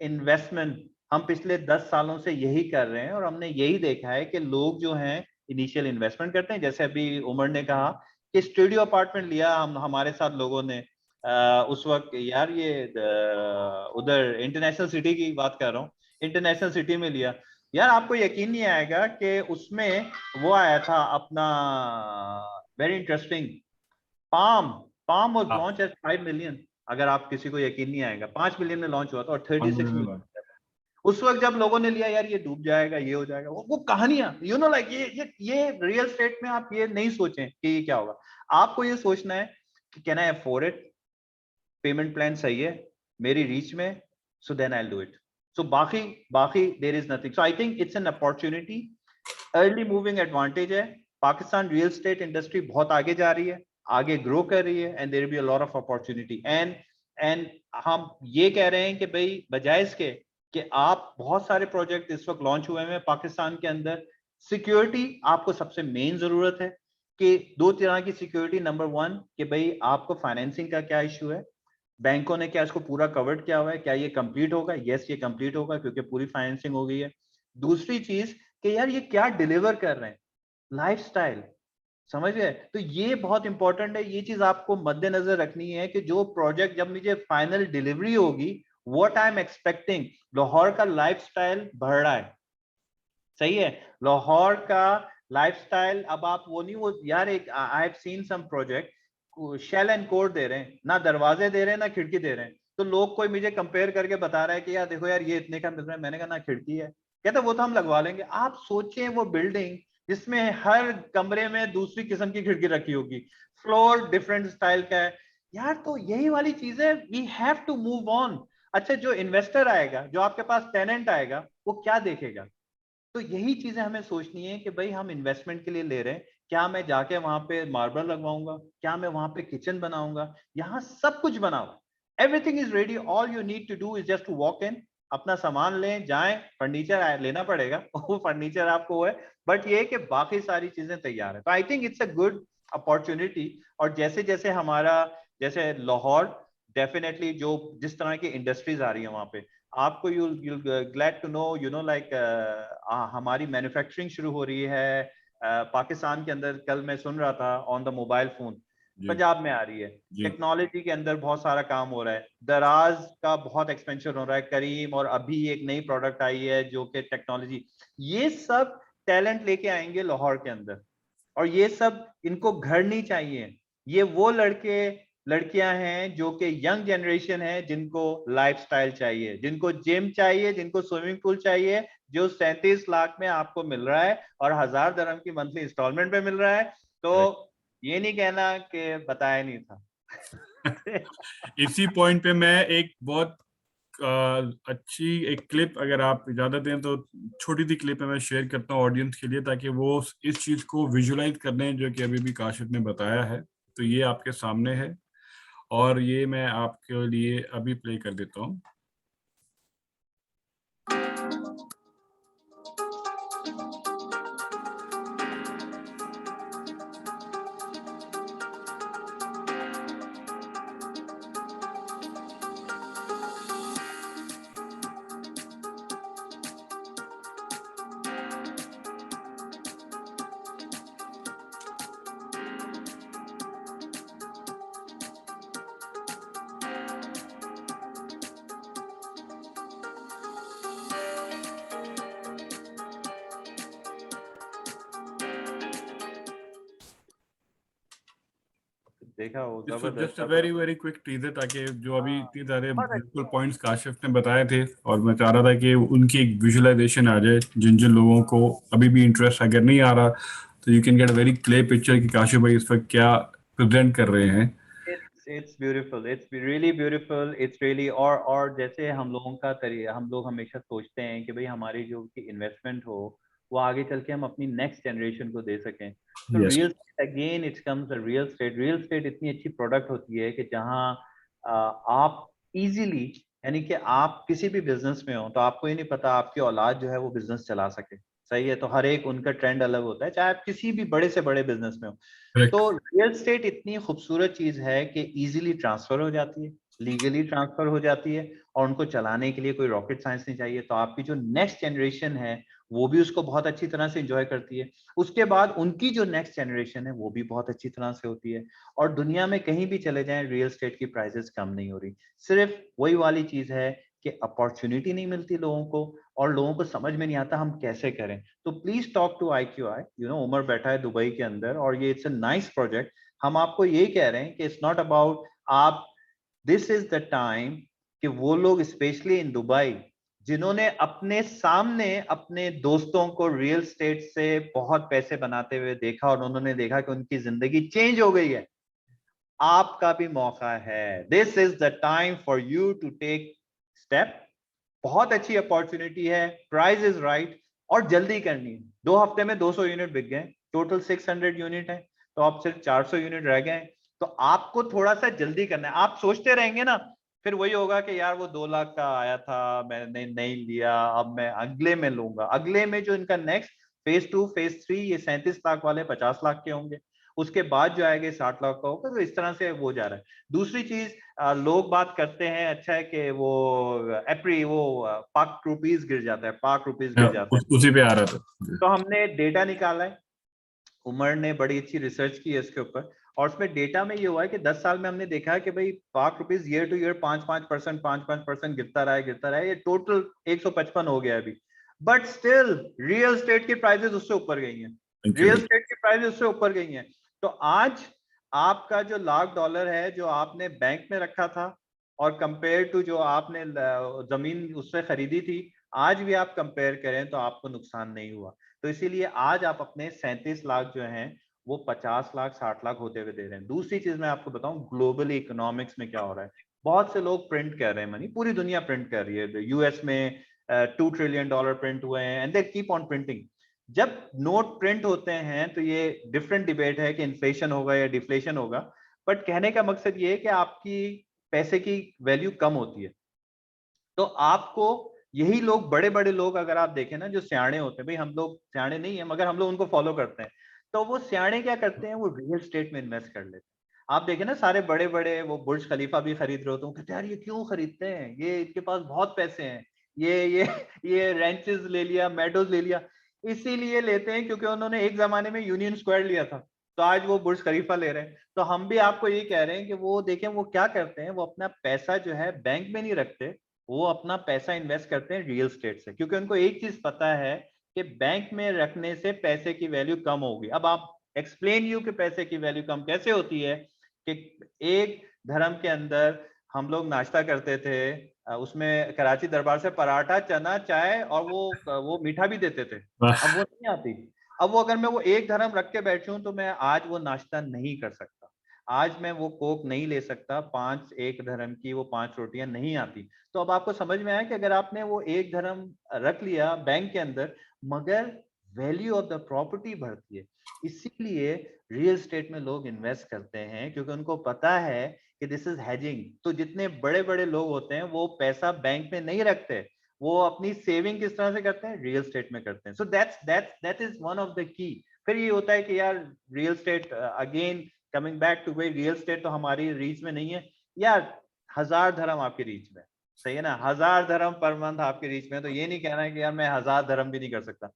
Speaker 2: investment, हम पिछले 10 सालों से यही कर रहे हैं, और हमने यही देखा है कि लोग जो हैं इनिशियल इन्वेस्टमेंट करते हैं. जैसे अभी उमर ने कहा कि स्टूडियो अपार्टमेंट लिया हम, हमारे साथ लोगों ने उस वक्त, यार ये उधर इंटरनेशनल सिटी की बात कर रहा हूँ, इंटरनेशनल सिटी में लिया. यार आपको यकीन नहीं आएगा कि उसमें वो आया था अपना, very interesting, palm. Palm was launch eight 5 million. अगर आप, किसी को यकीन नहीं आएगा, 5 मिलियन में लॉन्च हुआ था और 36 मिलियन. उस वक्त जब लोगों ने लिया, यार ये डूब जाएगा, ये हो जाएगा, वो कहानियां, यू नो लाइक, ये रियल स्टेट में आप ये नहीं सोचें कि ये क्या होगा. आपको ये सोचना है कि can I afford it, payment plan सही है मेरी रीच में, so then I will do it. So बाकी there is nothing. So I think it's an opportunity, early moving advantage है. पाकिस्तान रियल स्टेट इंडस्ट्री बहुत आगे जा रही है, आगे ग्रो कर रही है, and there will be a lot of opportunity. एंड हम ये कह रहे हैं कि भाई बजाय इसके कि आप बहुत सारे प्रोजेक्ट इस वक्त लॉन्च हुए हैं पाकिस्तान के अंदर, सिक्योरिटी आपको सबसे मेन जरूरत है कि दो तरह की सिक्योरिटी. नंबर वन कि भाई आपको फाइनेंसिंग का क्या इशू है, बैंकों ने क्या इसको पूरा कवर्ड किया हुआ है, क्या ये कंप्लीट होगा? यस, ये कंप्लीट होगा क्योंकि पूरी फाइनेंसिंग हो गई है. दूसरी चीज कि यार ये क्या डिलीवर कर रहे हैं, लाइफस्टाइल, समझ गए? तो ये बहुत इंपॉर्टेंट है, ये चीज आपको मद्देनजर रखनी है कि जो प्रोजेक्ट जब मुझे फाइनल डिलीवरी होगी, what I am expecting. Lahore का लाइफस्टाइल बढ़ रहा है, सही है, लाहौर का लाइफस्टाइल. अब आप वो नहीं, वो यार एक I have seen some project shell and code दे रहे हैं, ना दरवाजे दे रहे हैं ना खिड़की दे रहे हैं. तो लोग कोई मुझे कंपेयर करके बता रहा है कि यार देखो यार ये इतने का मिल रहा है. मैंने कहा ना खिड़की है, कहते वो तो हम लगवा लेंगे. आप सोचें वो बिल्डिंग जिसमें हर कमरे में दूसरी किस्म की खिड़की रखी होगी, फ्लोर डिफरेंट स्टाइल का है यार. तो यही वाली चीज है, we have to move on. अच्छा, जो इन्वेस्टर आएगा, जो आपके पास टेनेंट आएगा, वो क्या देखेगा? तो यही चीजें हमें सोचनी है कि भाई हम इन्वेस्टमेंट के लिए ले रहे हैं, क्या मैं जाके वहां पे मार्बल लगवाऊंगा, क्या मैं वहां पे किचन बनाऊंगा? यहाँ सब कुछ बना हुआ, everything is ready. All you need to do is just to walk in, अपना सामान लें, जाएं. फर्नीचर लेना पड़ेगा वो फर्नीचर आपको है, बट ये कि बाकी सारी चीजें तैयार है. तो आई think it's a good opportunity. और जैसे जैसे हमारा, जैसे लाहौर, डेफिनेटली जो जिस तरह की इंडस्ट्रीज आ रही है वहां पे, आपको you'll glad to know, you know, like हमारी मैन्युफैक्चरिंग शुरू हो रही है पाकिस्तान के अंदर. कल मैं सुन रहा था on the mobile phone, Punjab में आ रही है. टेक्नोलॉजी के अंदर बहुत सारा काम हो रहा है, दराज का बहुत एक्सपेंशन हो रहा है, करीम, और अभी एक नई प्रोडक्ट आई है जो कि टेक्नोलॉजी. ये सब टैलेंट लेके आएंगे लाहौर के अंदर, और ये सब इनको घर नहीं चाहिए. ये वो लड़के लड़कियां हैं जो कि यंग जनरेशन है, जिनको लाइफस्टाइल चाहिए, जिनको जिम चाहिए, जिनको स्विमिंग पूल चाहिए, जो 37 लाख में आपको मिल रहा है और 1000 dirham की मंथली इंस्टॉलमेंट पे मिल रहा है. तो ये नहीं कहना कि बताया नहीं था.
Speaker 1: इसी पॉइंट पे मैं एक बहुत अच्छी एक क्लिप, अगर आप इजाजत दें तो छोटी सी क्लिप है, मैं शेयर करता हूँ ऑडियंस के लिए, ताकि वो इस चीज को विजुलाइज कर लें जो कि अभी भी काशिफ ने बताया है. तो ये आपके सामने है और ये मैं आपके लिए अभी प्ले कर देता हूँ.
Speaker 2: देखा वो
Speaker 1: जस्ट
Speaker 2: जबरदस्त.
Speaker 1: वेरी वेरी क्विक टीजर, ताकि जो अभी इतने सारे बिल्कुल पॉइंट्स काशिफ ने बताए थे, और मैं चाह रहा था कि उनकी एक विजुअलाइजेशन आ जाए. जिन जिन लोगों को अभी भी इंटरेस्ट अगर नहीं आ रहा, तो you can get very clear picture कि काशिफ भाई इस वक्त क्या प्रेजेंट कर रहे हैं.
Speaker 2: It's beautiful, it's really beautiful, it's really. और जैसे हम लोगों का तरीका, हम लोग हमेशा सोचते हैं कि भाई हमारी जो की इन्वेस्टमेंट हो वो आगे चल के हम अपनी नेक्स्ट जनरेशन को दे सकें. तो
Speaker 1: yes,
Speaker 2: real again it comes real estate इतनी अच्छी प्रोडक्ट होती है कि जहाँ आप इजीली, यानी कि आप किसी भी बिजनेस में हो तो आपको ही नहीं पता आपकी औलाद जो है वो बिजनेस चला सके. सही है, तो हर एक उनका ट्रेंड अलग होता है, चाहे आप किसी भी बड़े से बड़े बिजनेस में हो. तो रियल स्टेट इतनी खूबसूरत चीज है कि इजीली ट्रांसफर हो जाती है, लीगली ट्रांसफर हो जाती है, और उनको चलाने के लिए कोई रॉकेट साइंस नहीं चाहिए. तो आपकी जो नेक्स्ट जनरेशन है वो भी उसको बहुत अच्छी तरह से एंजॉय करती है. उसके बाद उनकी जो नेक्स्ट जनरेशन है वो भी बहुत अच्छी तरह से होती है. और दुनिया में कहीं भी चले जाएं, रियल स्टेट की प्राइसेस कम नहीं हो रही. सिर्फ वही वाली चीज है कि अपॉर्चुनिटी नहीं मिलती लोगों को, और लोगों को समझ में नहीं आता हम कैसे करें. तो please talk to IQI. You know, Umar बैठा है दुबई के अंदर, और ये इट्स अ नाइस प्रोजेक्ट. हम आपको यही कह रहे हैं कि इट्स नॉट अबाउट आप, दिस इज द टाइम कि वो लोग स्पेशली इन दुबई जिन्होंने अपने सामने अपने दोस्तों को रियल स्टेट से बहुत पैसे बनाते हुए देखा, और उन्होंने देखा कि उनकी जिंदगी चेंज हो गई है, आपका भी मौका है. This is the time for you to take step. बहुत अच्छी अपॉर्चुनिटी है, प्राइस इज राइट, और जल्दी करनी है। 2 हफ्ते में 200 यूनिट बिक गए, टोटल 600 यूनिट है, तो अब सिर्फ 400 यूनिट रह गए। तो आपको थोड़ा सा जल्दी करना है। आप सोचते रहेंगे ना, फिर वही होगा कि यार वो 2 लाख का आया था, मैंने नहीं लिया, अब मैं अगले में लूंगा। अगले में जो इनका नेक्स्ट फेज 2 फेज 3 ये 37 लाख वाले 50 लाख के होंगे, उसके बाद जो आएगा 60 लाख का होगा। तो इस तरह से वो जा रहा है। दूसरी चीज, लोग बात करते हैं अच्छा है कि वो पाक रुपीज गिर जाता है, पाक रुपीज गिर जाता है।
Speaker 1: उसी पे आ रहा था।
Speaker 2: तो हमने डेटा निकाला है, उमर ने बड़ी अच्छी रिसर्च की है इसके ऊपर, और उसमें डेटा में ये हुआ है कि 10 साल में हमने देखा है कि भाई पाक रुपीज ईयर टू ईयर 5-5% गिरता रहा है। ये टोटल 155 हो गया अभी, बट स्टिल रियल एस्टेट की प्राइसेस उससे ऊपर गई हैं। रियल एस्टेट की प्राइसेस उससे ऊपर गई हैं। तो आज आपका जो $1,00,000 है जो आपने बैंक में रखा था, और कंपेयर टू जो आपने जमीन उससे खरीदी थी, आज भी आप कंपेयर करें तो आपको नुकसान नहीं हुआ। तो इसीलिए आज आप अपने 37 लाख जो हैं वो 50 लाख 60 लाख होते हुए दे रहे हैं। दूसरी चीज मैं आपको बताऊं, ग्लोबली इकोनॉमिक्स में क्या हो रहा है। बहुत से लोग प्रिंट कर रहे हैं मनी, पूरी दुनिया प्रिंट कर रही है। यूएस में $2 ट्रिलियन प्रिंट हुए हैं, and they keep on printing. जब नोट प्रिंट होते हैं तो ये डिफरेंट डिबेट है कि इन्फ्लेशन होगा या डिफ्लेशन होगा, बट कहने का मकसद ये है कि आपकी पैसे की वैल्यू कम होती है। तो आपको यही लोग, बड़े बड़े लोग अगर आप देखें ना, जो सियाणे होते हैं, भाई हम लोग सियाणे नहीं है मगर हम लोग उनको फॉलो करते हैं, तो वो सियाणे क्या करते हैं, वो रियल एस्टेट में इन्वेस्ट कर लेते हैं। आप देखें ना, सारे बड़े बड़े वो बुर्ज खलीफा भी खरीद रहे होते हैं, कहते हैं यार ये क्यों खरीदते हैं, ये इनके पास बहुत पैसे हैं, ये रेंचेस ले लिया, मेडोज ले लिया। इसीलिए लेते हैं क्योंकि उन्होंने एक जमाने में यूनियन स्क्वायर लिया था, तो आज वो बुर्ज खलीफा ले रहे हैं। तो हम भी आपको ये कह रहे हैं कि वो देखें वो क्या करते हैं, वो अपना पैसा जो है बैंक में नहीं रखते, वो अपना पैसा इन्वेस्ट करते हैं रियल एस्टेट से, क्योंकि उनको एक चीज पता है कि बैंक में रखने से पैसे की वैल्यू कम होगी। अब आप एक्सप्लेन यू कि पैसे की वैल्यू कम कैसे होती है, कि एक धर्म के अंदर हम लोग नाश्ता करते थे, उसमें कराची दरबार से पराठा, चना, चाय और वो मीठा भी देते थे। अब वो नहीं आती। अब वो अगर मैं वो एक धर्म रख के बैठूं तो मैं आज वो नाश्ता नहीं कर सकता, आज मैं वो कोक नहीं ले सकता, 5 एक धर्म की वो 5 रोटियां नहीं आती। तो अब आपको समझ में आया कि अगर आपने वो एक धर्म रख लिया बैंक के अंदर, मगर वैल्यू ऑफ द प्रॉपर्टी बढ़ती है। इसीलिए रियल एस्टेट में लोग इन्वेस्ट करते हैं, क्योंकि उनको पता है कि दिस इज हेजिंग। तो जितने बड़े बड़े लोग होते हैं वो पैसा बैंक में नहीं रखते, वो अपनी सेविंग किस तरह से करते हैं, रियल एस्टेट में करते हैं। So that is one of the key. फिर ये होता है कि यार real estate again coming back to भाई, रियल एस्टेट तो हमारी रीच में नहीं है यार। 1000 धर्म आपकी रीच में, सही है ना, 1000 धर्म पर मंथ आपके रीच में। तो ये नहीं कहना है कि यार मैं 1000 धर्म भी नहीं कर सकता।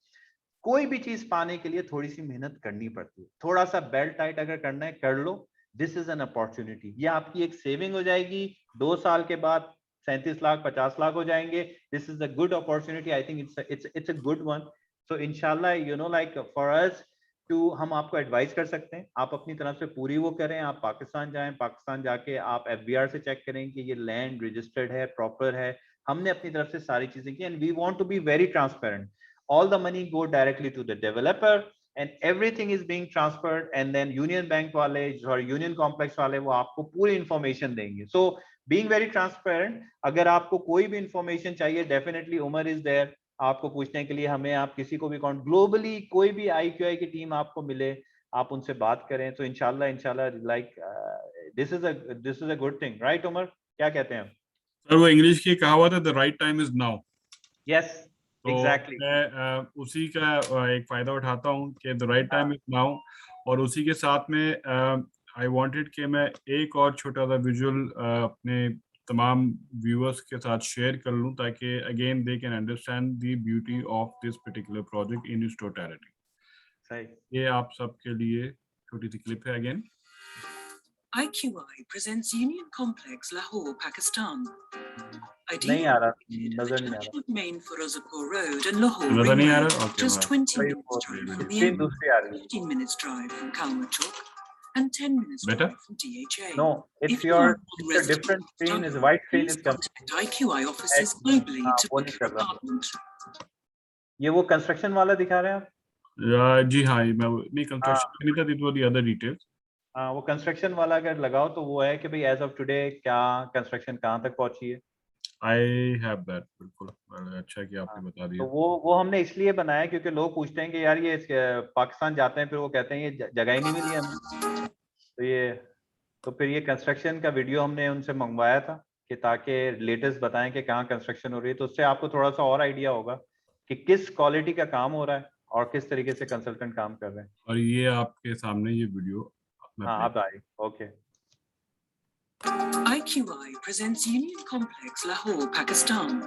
Speaker 2: कोई भी चीज पाने के लिए थोड़ी सी मेहनत करनी पड़ती है, थोड़ा सा बेल्ट टाइट अगर करना है कर लो। दिस इज एन अपॉर्चुनिटी, ये आपकी एक सेविंग हो जाएगी, 2 साल के बाद 37 लाख 50 लाख हो जाएंगे। This is a good opportunity, I think it's a good one. So इंशाल्लाह you know like for us too, हम आपको एडवाइस कर सकते हैं, आप अपनी तरफ से पूरी वो करें। आप पाकिस्तान जाएं, पाकिस्तान जाके आप FBR से चेक करें कि ये लैंड रजिस्टर्ड है, प्रॉपर है। हमने अपनी तरफ से सारी चीजें की, and we want to be very transparent. all the money go directly to the developer and everything is being transferred, and then Union Bank wale or Union Complex wale wo aapko puri information denge. So being very transparent, agar aapko koi bhi information chahiye, definitely Umar is there आपको पूछने के लिए। हमें आप किसी को भी globally कोई भी IQI की टीम आपको मिले, आप उनसे बात करें, तो इंशाल्लाह like this is a good thing, right Umar, क्या कहते हैं?
Speaker 1: सर वो इंग्लिश की कहावत है, the right time is now.
Speaker 2: Yes
Speaker 1: तो
Speaker 2: एग्जैक्टली,
Speaker 1: मैं उसी का एक फायदा उठाता हूँ कि the right time is now. और उसी के साथ में आई वांटेड कि मैं एक और छोटा सा विजुअल अपने तमाम व्यूअर्स के साथ शेयर कर लूँ, ताकि again they can understand the beauty of this particular project in its totality.
Speaker 2: सही।
Speaker 1: ये आप सबके लिए छोटी सी क्लिप है again.
Speaker 3: IQI presents Union Complex, Lahore, Pakistan.
Speaker 2: नहीं आ रहा,
Speaker 3: Ideally
Speaker 2: नजर
Speaker 3: located
Speaker 2: नहीं
Speaker 3: at
Speaker 2: आ
Speaker 3: the
Speaker 2: रहा,
Speaker 3: junction of main Firozapur Road and Lahore
Speaker 1: नजर
Speaker 3: Ring
Speaker 1: नहीं आ
Speaker 3: Road,
Speaker 1: रहा? Okay,
Speaker 3: just
Speaker 1: right.
Speaker 3: 20
Speaker 2: वही
Speaker 3: minutes drive from the
Speaker 2: screen
Speaker 3: airport,
Speaker 2: दूसरी आ रही है।
Speaker 3: 15 minutes drive from Kalma Chowk, and 10 minutes
Speaker 1: Better?
Speaker 3: drive from DHA.
Speaker 2: No,
Speaker 3: If
Speaker 2: it's
Speaker 3: you
Speaker 2: your,
Speaker 3: are a
Speaker 2: it's a
Speaker 3: resident
Speaker 2: different
Speaker 3: of
Speaker 2: screen, is
Speaker 3: Istanbul,
Speaker 2: white screen
Speaker 3: please
Speaker 2: is coming.
Speaker 3: contact IQI offices globally
Speaker 2: हाँ,
Speaker 3: to
Speaker 2: वो
Speaker 3: book
Speaker 2: नहीं
Speaker 3: your
Speaker 2: कर रहा।
Speaker 3: apartment.
Speaker 2: ये वो construction वाला दिखा रहे हैं आप?
Speaker 1: जी हाँ, मैं नहीं कंस्ट्रक्शन नहीं था, it was the other details.
Speaker 2: हाँ, वो कंस्ट्रक्शन वाला अगर लगाओ तो वो है कि भाई एज ऑफ टुडे क्या कंस्ट्रक्शन कहाँ तक पहुंची है।
Speaker 1: आई हैव दैट, बिल्कुल। अच्छा कि आपने बता
Speaker 2: तो
Speaker 1: दिया।
Speaker 2: वो हमने इसलिए बनाया क्योंकि लोग पूछते हैं कि यार ये पाकिस्तान जाते हैं फिर वो कहते हैं ये जगह ही नहीं मिली हमें। तो ये तो फिर ये कंस्ट्रक्शन का वीडियो हमने उनसे मंगवाया था कि ताकि लेटेस्ट बताएं कि कहाँ कंस्ट्रक्शन हो रही है, तो उससे आपको थोड़ा सा और आइडिया होगा कि किस क्वालिटी का काम हो रहा है और किस तरीके से कंसल्टेंट काम कर रहे हैं।
Speaker 1: और ये आपके सामने ये वीडियो मैं
Speaker 2: हाँ
Speaker 1: play
Speaker 2: अब आई okay.
Speaker 3: IQI presents Union Complex, Lahore, Pakistan.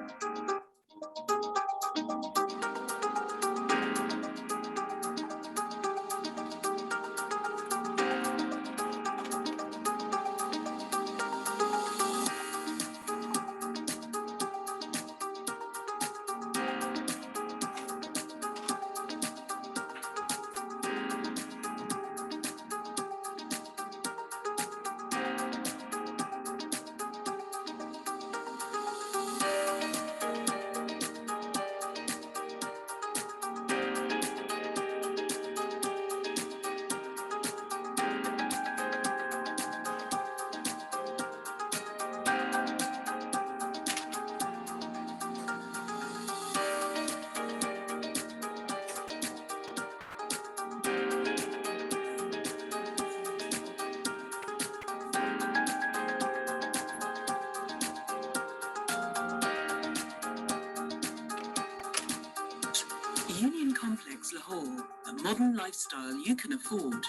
Speaker 3: Union Complex, Lahore, a modern lifestyle you can afford.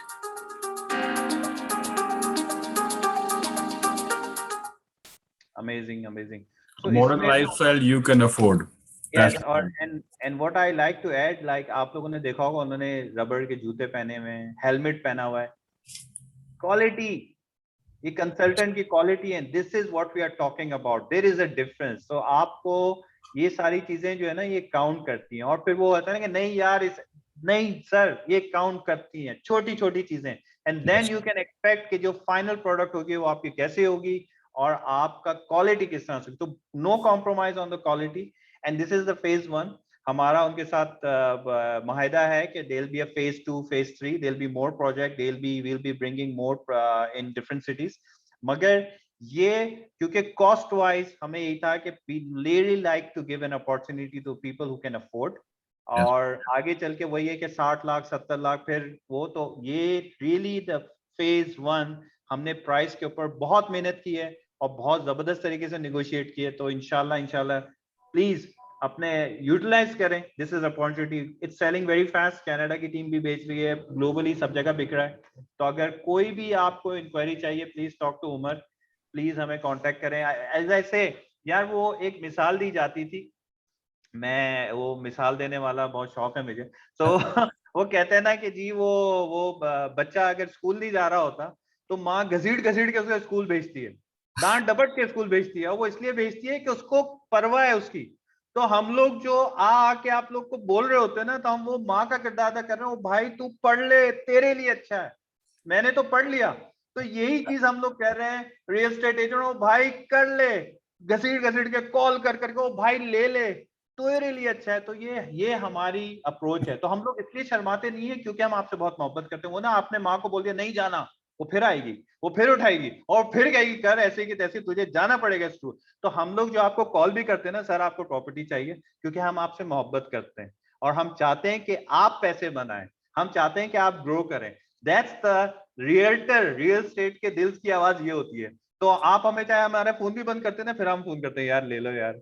Speaker 2: Amazing amazing.
Speaker 1: A modern lifestyle you can afford.
Speaker 2: Yes
Speaker 1: That's
Speaker 2: और
Speaker 1: right.
Speaker 2: And what I like to add, like आप लोगों ने देखा होगा उन्होंने रबड़ के जूते पहने हुए हैं, हेलमेट पहना हुआ है। क्वालिटी, ये कंसल्टेंट की क्वालिटी है। This is what we are talking about, there is a difference. तो आपको ये सारी चीजें जो है ना ये काउंट करती हैं, और फिर वो होता है ना कि नहीं यार इस नहीं सर ये काउंट करती हैं छोटी छोटी चीजें, and then you can expect कि जो फाइनल प्रोडक्ट होगी वो आपकी कैसे होगी और आपका क्वालिटी किस तरह से। तो no compromise on the quality, and this is the phase 1। हमारा उनके साथ माहिदा है कि there will be a phase 2, phase 3, there will be more project, there will be bringing more in different cities. मगर ये क्योंकि कॉस्ट वाइज हमें यही था कि we really like to give an opportunity to people who can afford,
Speaker 1: Yes.
Speaker 2: और आगे चल के वही है कि 60 लाख 70 लाख फिर वो, तो ये रियली द फेज 1 हमने प्राइस के ऊपर बहुत मेहनत की है और बहुत जबरदस्त तरीके से निगोशिएट किए। तो इंशाल्लाह प्लीज अपने यूटिलाइज करें, this is opportunity, it's selling very fast. Canada की टीम भी बेच रही है, ग्लोबली सब जगह बिक रहा है। तो अगर कोई भी आपको इंक्वायरी चाहिए please talk to Umar, please हमें कांटेक्ट करें। एज आई से यार वो एक मिसाल दी जाती थी, मैं वो मिसाल देने वाला बहुत शौक है मुझे। तो वो कहते हैं ना कि जी वो बच्चा अगर स्कूल नहीं जा रहा होता तो माँ घसीट घसीट के उसे स्कूल भेजती है, डांट डपट के स्कूल भेजती है, और वो इसलिए भेजती है कि उसको परवाह है उसकी। तो हम लोग जो आके आप लोग को बोल रहे होते हैं ना, तो हम वो माँ का किरदार अदा कर रहे हैं, वो भाई तू पढ़ ले तेरे लिए अच्छा है, मैंने तो पढ़ लिया। तो यही चीज हम लोग कह रहे हैं रियल एस्टेट एजेंट, वो भाई कर ले, घसीट घसीट के कॉल कर करके वो भाई ले ले तो तेरे लिए अच्छा है। तो ये हमारी अप्रोच है। तो हम लोग इसलिए शर्माते नहीं है क्योंकि हम आपसे बहुत मोहब्बत करते हैं। वो ना आपने माँ को बोल दिया नहीं जाना, वो फिर आएगी, वो फिर उठाएगी और फिर कहेगी कर ऐसे की तैसे, तुझे जाना पड़ेगा स्कूल। तो हम लोग जो आपको कॉल भी करते हैं ना, सर आपको प्रॉपर्टी चाहिए, क्योंकि हम आपसे मोहब्बत करते हैं और हम चाहते हैं कि आप पैसे बनाएं, हम चाहते हैं कि आप ग्रो करें। दैट्स द रियल स्टेट के दिल की आवाज ये होती है। तो आप हमें चाहे हमारे फोन भी बंद करते हैं ना, फिर हम फोन करते हैं यार ले लो यार,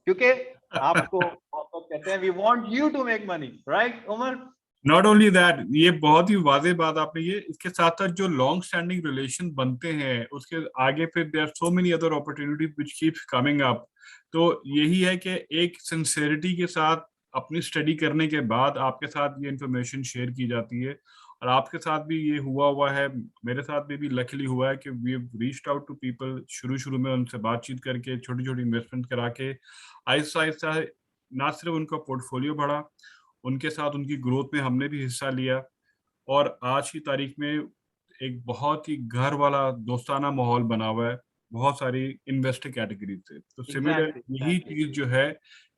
Speaker 2: क्योंकि आपको कहते हैं we want you to make money, right Umar?
Speaker 1: Not only that, ये बहुत ही वाजे बात आपने, ये इसके साथ साथ जो लॉन्ग स्टैंडिंग रिलेशन बनते हैं उसके आगे फिर there are so many other opportunities which keeps coming up. तो यही है कि एक सिंसेरिटी के साथ अपनी स्टडी करने के बाद आपके साथ ये इंफॉर्मेशन शेयर की जाती है। और आपके साथ भी ये हुआ है, मेरे साथ भी लकीली हुआ है कि we have reached out to people, शुरू शुरू में उनसे बातचीत करके छोटी छोटी इन्वेस्टमेंट करा के आहिस्ता आहिस्ता ना सिर्फ उनका पोर्टफोलियो बढ़ा, उनके साथ उनकी ग्रोथ में हमने भी हिस्सा लिया, और आज की तारीख में एक बहुत ही घर वाला दोस्ताना माहौल बना हुआ है बहुत सारी इन्वेस्टर कैटेगरी से। तो सिमिलर यही चीज जो है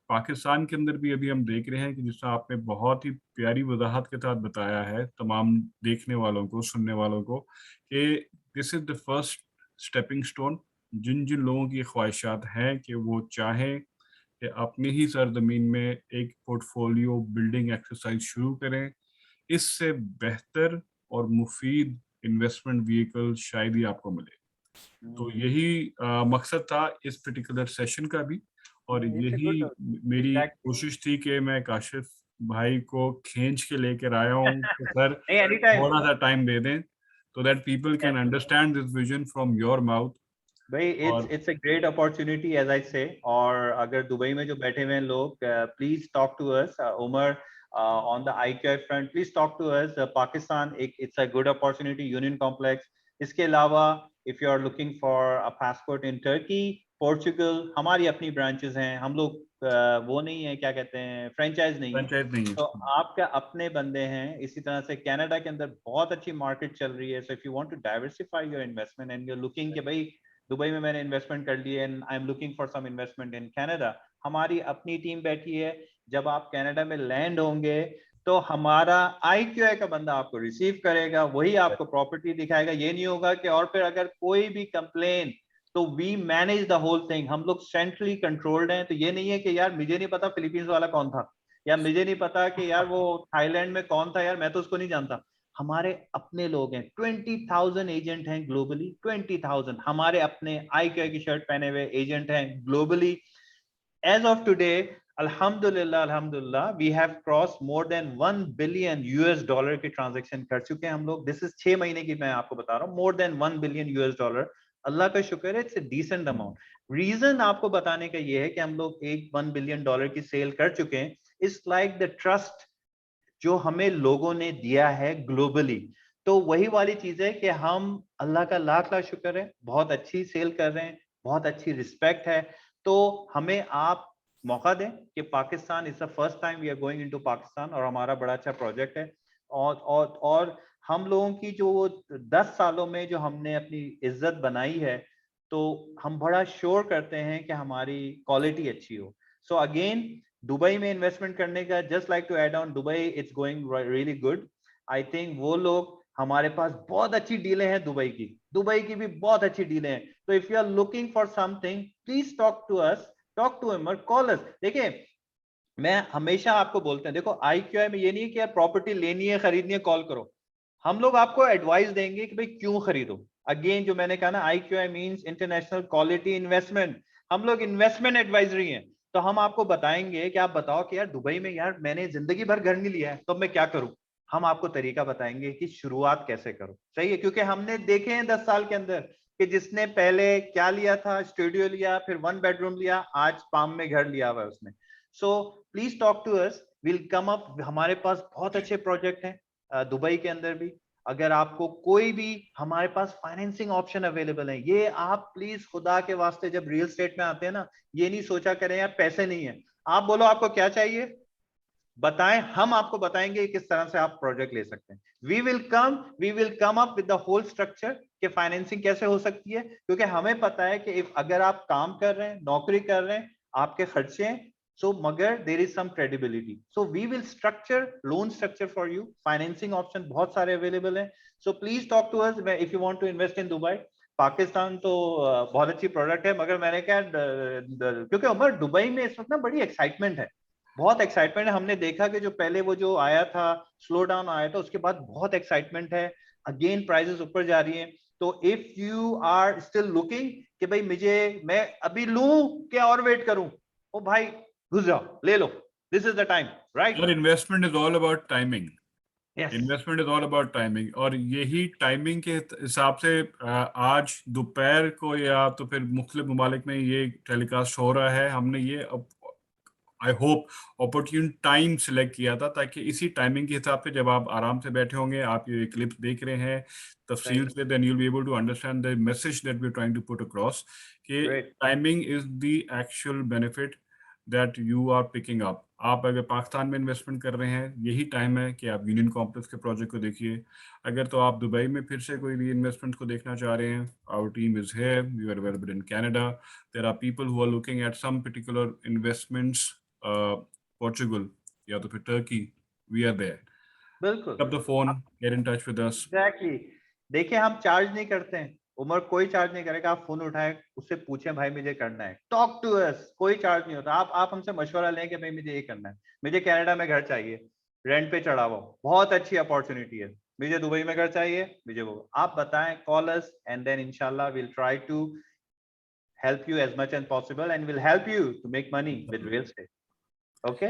Speaker 1: पाकिस्तान के अंदर भी अभी हम देख रहे हैं कि जिससे आपने बहुत ही प्यारी वजाहत के साथ बताया है तमाम देखने वालों को, सुनने वालों को, कि this is the first stepping stone जिन जिन लोगों की ख्वाहिशात हैं कि वो चाहें कि अपनी ही सरजमीन में एक पोर्टफोलियो बिल्डिंग एक्सरसाइज शुरू करें, इससे बेहतर और मुफीद इन्वेस्टमेंट व्हीकल शायद ही आपको मिले। तो यही मकसद था इस पर्टिकुलर सेशन का भी, और
Speaker 2: नहीं, it's a
Speaker 1: यही
Speaker 2: good
Speaker 1: मेरी
Speaker 2: exactly.
Speaker 1: कोशिश थी कि मैं काशिफ भाई को खींच के लेकर आया हूँ कि सर
Speaker 2: नहीं, anytime.
Speaker 1: थोड़ा सा टाइम दे दें so that people can
Speaker 2: Yeah.
Speaker 1: understand this vision from your mouth.
Speaker 2: भाई
Speaker 1: और
Speaker 2: it's a great opportunity as I say. और अगर दुबई में जो बैठे हुए हैं लोग, please talk to us, Umar, on the IQI front, please talk to us. Pakistan, it's a good opportunity. Union Complex. इसके अलावा if you are looking for a passport in Turkey, Portugal, हमारी अपनी branches हैं. हम लोग वो नहीं है, क्या कहते हैं, franchise नहीं है.
Speaker 1: पंचायत नहीं
Speaker 2: तो
Speaker 1: है।
Speaker 2: आपके अपने बंदे हैं. इसी तरह से कनाडा के अंदर बहुत अच्छी मार्केट चल रही है. So if you want to diversify your investment and you're looking कि भाई दुबई में मैंने इन्वेस्टमेंट कर ली है and I am looking for some investment in Canada, हमारी अपनी टीम बैठी है. जब आप कनाडा में लैंड होंगे तो हमारा IQI का बंदा आपको रिसीव करेगा, वही आपको प्रॉपर्टी दिखाएगा. ये नहीं होगा कि और फिर अगर कोई भी कंप्लेन, तो we manage the whole thing. हम लोग सेंट्रली कंट्रोल्ड हैं. तो ये नहीं है कि यार मुझे नहीं पता फिलीपींस वाला कौन था, या मुझे नहीं पता कि यार वो थाईलैंड में कौन था, यार मैं तो उसको नहीं जानता. हमारे अपने लोग हैं. 20,000 एजेंट हैं ग्लोबली. 20,000 हमारे अपने IQI की शर्ट पहने हुए एजेंट हैं ग्लोबली. एज ऑफ टुडे, अल्हम्दुलिल्लाह, we have cross more than $1 billion की ट्रांजैक्शन कर चुके हैं हम लोग. दिस इज 6 महीने की मैं आपको बता रहा हूँ. मोर देन $1 बिलियन. अल्लाह का शुक्र है, it's a decent amount. Reason आपको बताने का ये है कि हम लोग एक $1 बिलियन की सेल कर चुके हैं. इट्स लाइक द ट्रस्ट जो हमें लोगों ने दिया है ग्लोबली. तो वही वाली चीज है कि हम, अल्लाह का लाख लाख शुक्र है, बहुत अच्छी सेल कर रहे हैं, बहुत अच्छी रिस्पेक्ट है. तो हमें आप मौका दें कि Pakistan is the first time we are going into Pakistan, और हमारा बड़ा अच्छा प्रोजेक्ट है. और हम लोगों की जो 10 सालों में जो हमने अपनी इज्जत बनाई है, तो हम बड़ा श्योर करते हैं कि हमारी क्वालिटी अच्छी हो. सो अगेन, दुबई में इन्वेस्टमेंट करने का, just like to add on, Dubai it's going really good. I think वो लोग, हमारे पास बहुत अच्छी डीलें हैं दुबई की भी बहुत अच्छी डीलें हैं. तो if you are looking for something, please talk to us, talk to him, call us. देखिए, मैं हमेशा आपको बोलते हैं, देखो IQI में ये नहीं है कि यार प्रॉपर्टी लेनी है, खरीदनी है, कॉल करो. हम लोग आपको एडवाइस देंगे कि भाई क्यों खरीदो. अगेन जो मैंने कहा ना, IQI means international quality investment. हम लोग इन्वेस्टमेंट एडवाइजरी हैं. तो हम आपको बताएंगे कि आप बताओ कि यार दुबई में, यार मैंने जिंदगी भर घर नहीं लिया है, तो मैं क्या करूं. हम आपको तरीका बताएंगे कि शुरुआत कैसे करो. सही है, क्योंकि हमने देखे हैं 10 साल के अंदर कि जिसने पहले क्या लिया था, स्टूडियो लिया, फिर 1 बेडरूम लिया, आज पाम में घर लिया हुआ है उसने. So please talk to us, will come up. हमारे पास बहुत अच्छे प्रोजेक्ट हैं दुबई के अंदर भी. अगर आपको कोई भी, हमारे पास फाइनेंसिंग ऑप्शन अवेलेबल है. ये आप प्लीज खुदा के वास्ते जब रियल एस्टेट में आते हैं ना, ये नहीं सोचा करें यार पैसे नहीं है. आप बोलो आपको क्या चाहिए, बताएं, हम आपको बताएंगे किस तरह से आप प्रोजेक्ट ले सकते हैं. We will come up with the whole structure कि फाइनेंसिंग कैसे हो सकती है. क्योंकि हमें पता है कि अगर आप काम कर रहे हैं, नौकरी कर रहे हैं, आपके खर्चे हैं, so मगर there is some credibility, so we will structure loan structure for you. financing option बहुत सारे available हैं. so please talk to us if you want to invest in Dubai. Pakistan तो बहुत अच्छी प्रोडक्ट है, मगर मैंने क्या, क्योंकि उमर, दुबई में इस वक्त ना बड़ी एक्साइटमेंट है, बहुत एक्साइटमेंट है. हमने देखा कि जो पहले वो जो आया था, स्लो डाउन आया था, उसके बाद बहुत एक्साइटमेंट है. अगेन प्राइसेस ऊपर जा रही हैं. तो if you are still looking कि भाई मैं अभी लूं क्या और वेट करूं, ओ भाई घुस जाओ, ले लो. This is the time, right?
Speaker 1: Your investment is all about timing.
Speaker 2: Yes.
Speaker 1: Investment is all about timing, और यही टाइमिंग के हिसाब से आज दोपहर को या तो फिर मुख्तलिफ ममालिक में ये टेलीकास्ट हो रहा है. हमने ये I hope opportune time select किया था, ताकि इसी टाइमिंग के हिसाब से जब आप आराम से बैठे होंगे, आप ये क्लिप्स देख रहे हैं तफसील से, then you will be able to understand the message that we are trying to put across, कि
Speaker 2: Great.
Speaker 1: Timing is the actual benefit that you are picking up. आप अगर पाकिस्तान में इन्वेस्टमेंट कर रहे हैं, यही टाइम है कि आप यूनियन कॉम्प्लेक्स के प्रोजेक्ट को देखिए. अगर तो आप दुबई में फिर से कोई भी इन्वेस्टमेंट को देखना चाह रहे हैं, our team is here, we are available in Canada. There are people who are looking at some particular investments, Portugal या तो फिर टर्की, वी आर देयर.
Speaker 2: बिल्कुल.
Speaker 1: Pick up the phone, get in touch with us.
Speaker 2: Exactly. देखिए, हम charge नहीं करते हैं. उमर कोई चार्ज नहीं करेगा, आप फोन उठाएं, उससे पूछें भाई मुझे करना है, टॉक टू अस, कोई चार्ज नहीं होता। आप हमसे मशवरा लें कि भाई मुझे ये करना है, मुझे कनाडा में घर चाहिए, रेंट पे चढ़ा हुआ, बहुत अच्छी अपॉर्चुनिटी है, मुझे दुबई में घर चाहिए, मुझे वो आप बताएं, कॉल अस एंड देन इंशाल्लाह will try to help you as much as possible and will help you to make money with real estate. Okay?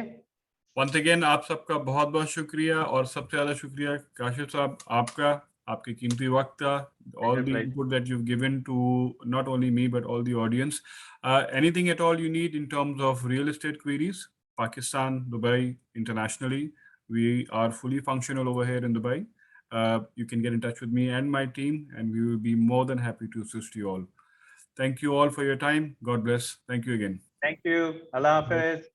Speaker 1: Once again आप सबका बहुत बहुत शुक्रिया, और सबसे ज़्यादा शुक्रिया काशिफ साहब आपका, आपके कीमती वक्त का, all the input that you've given to not only me but all the audience. Anything at all you need in terms of real estate queries, Pakistan, Dubai, internationally, we are fully functional over here in Dubai. You can get in touch with me and my team, and we will be more than happy to assist you all. Thank you all for your time. God bless. Thank you again.
Speaker 2: Thank you. Allah Hafiz.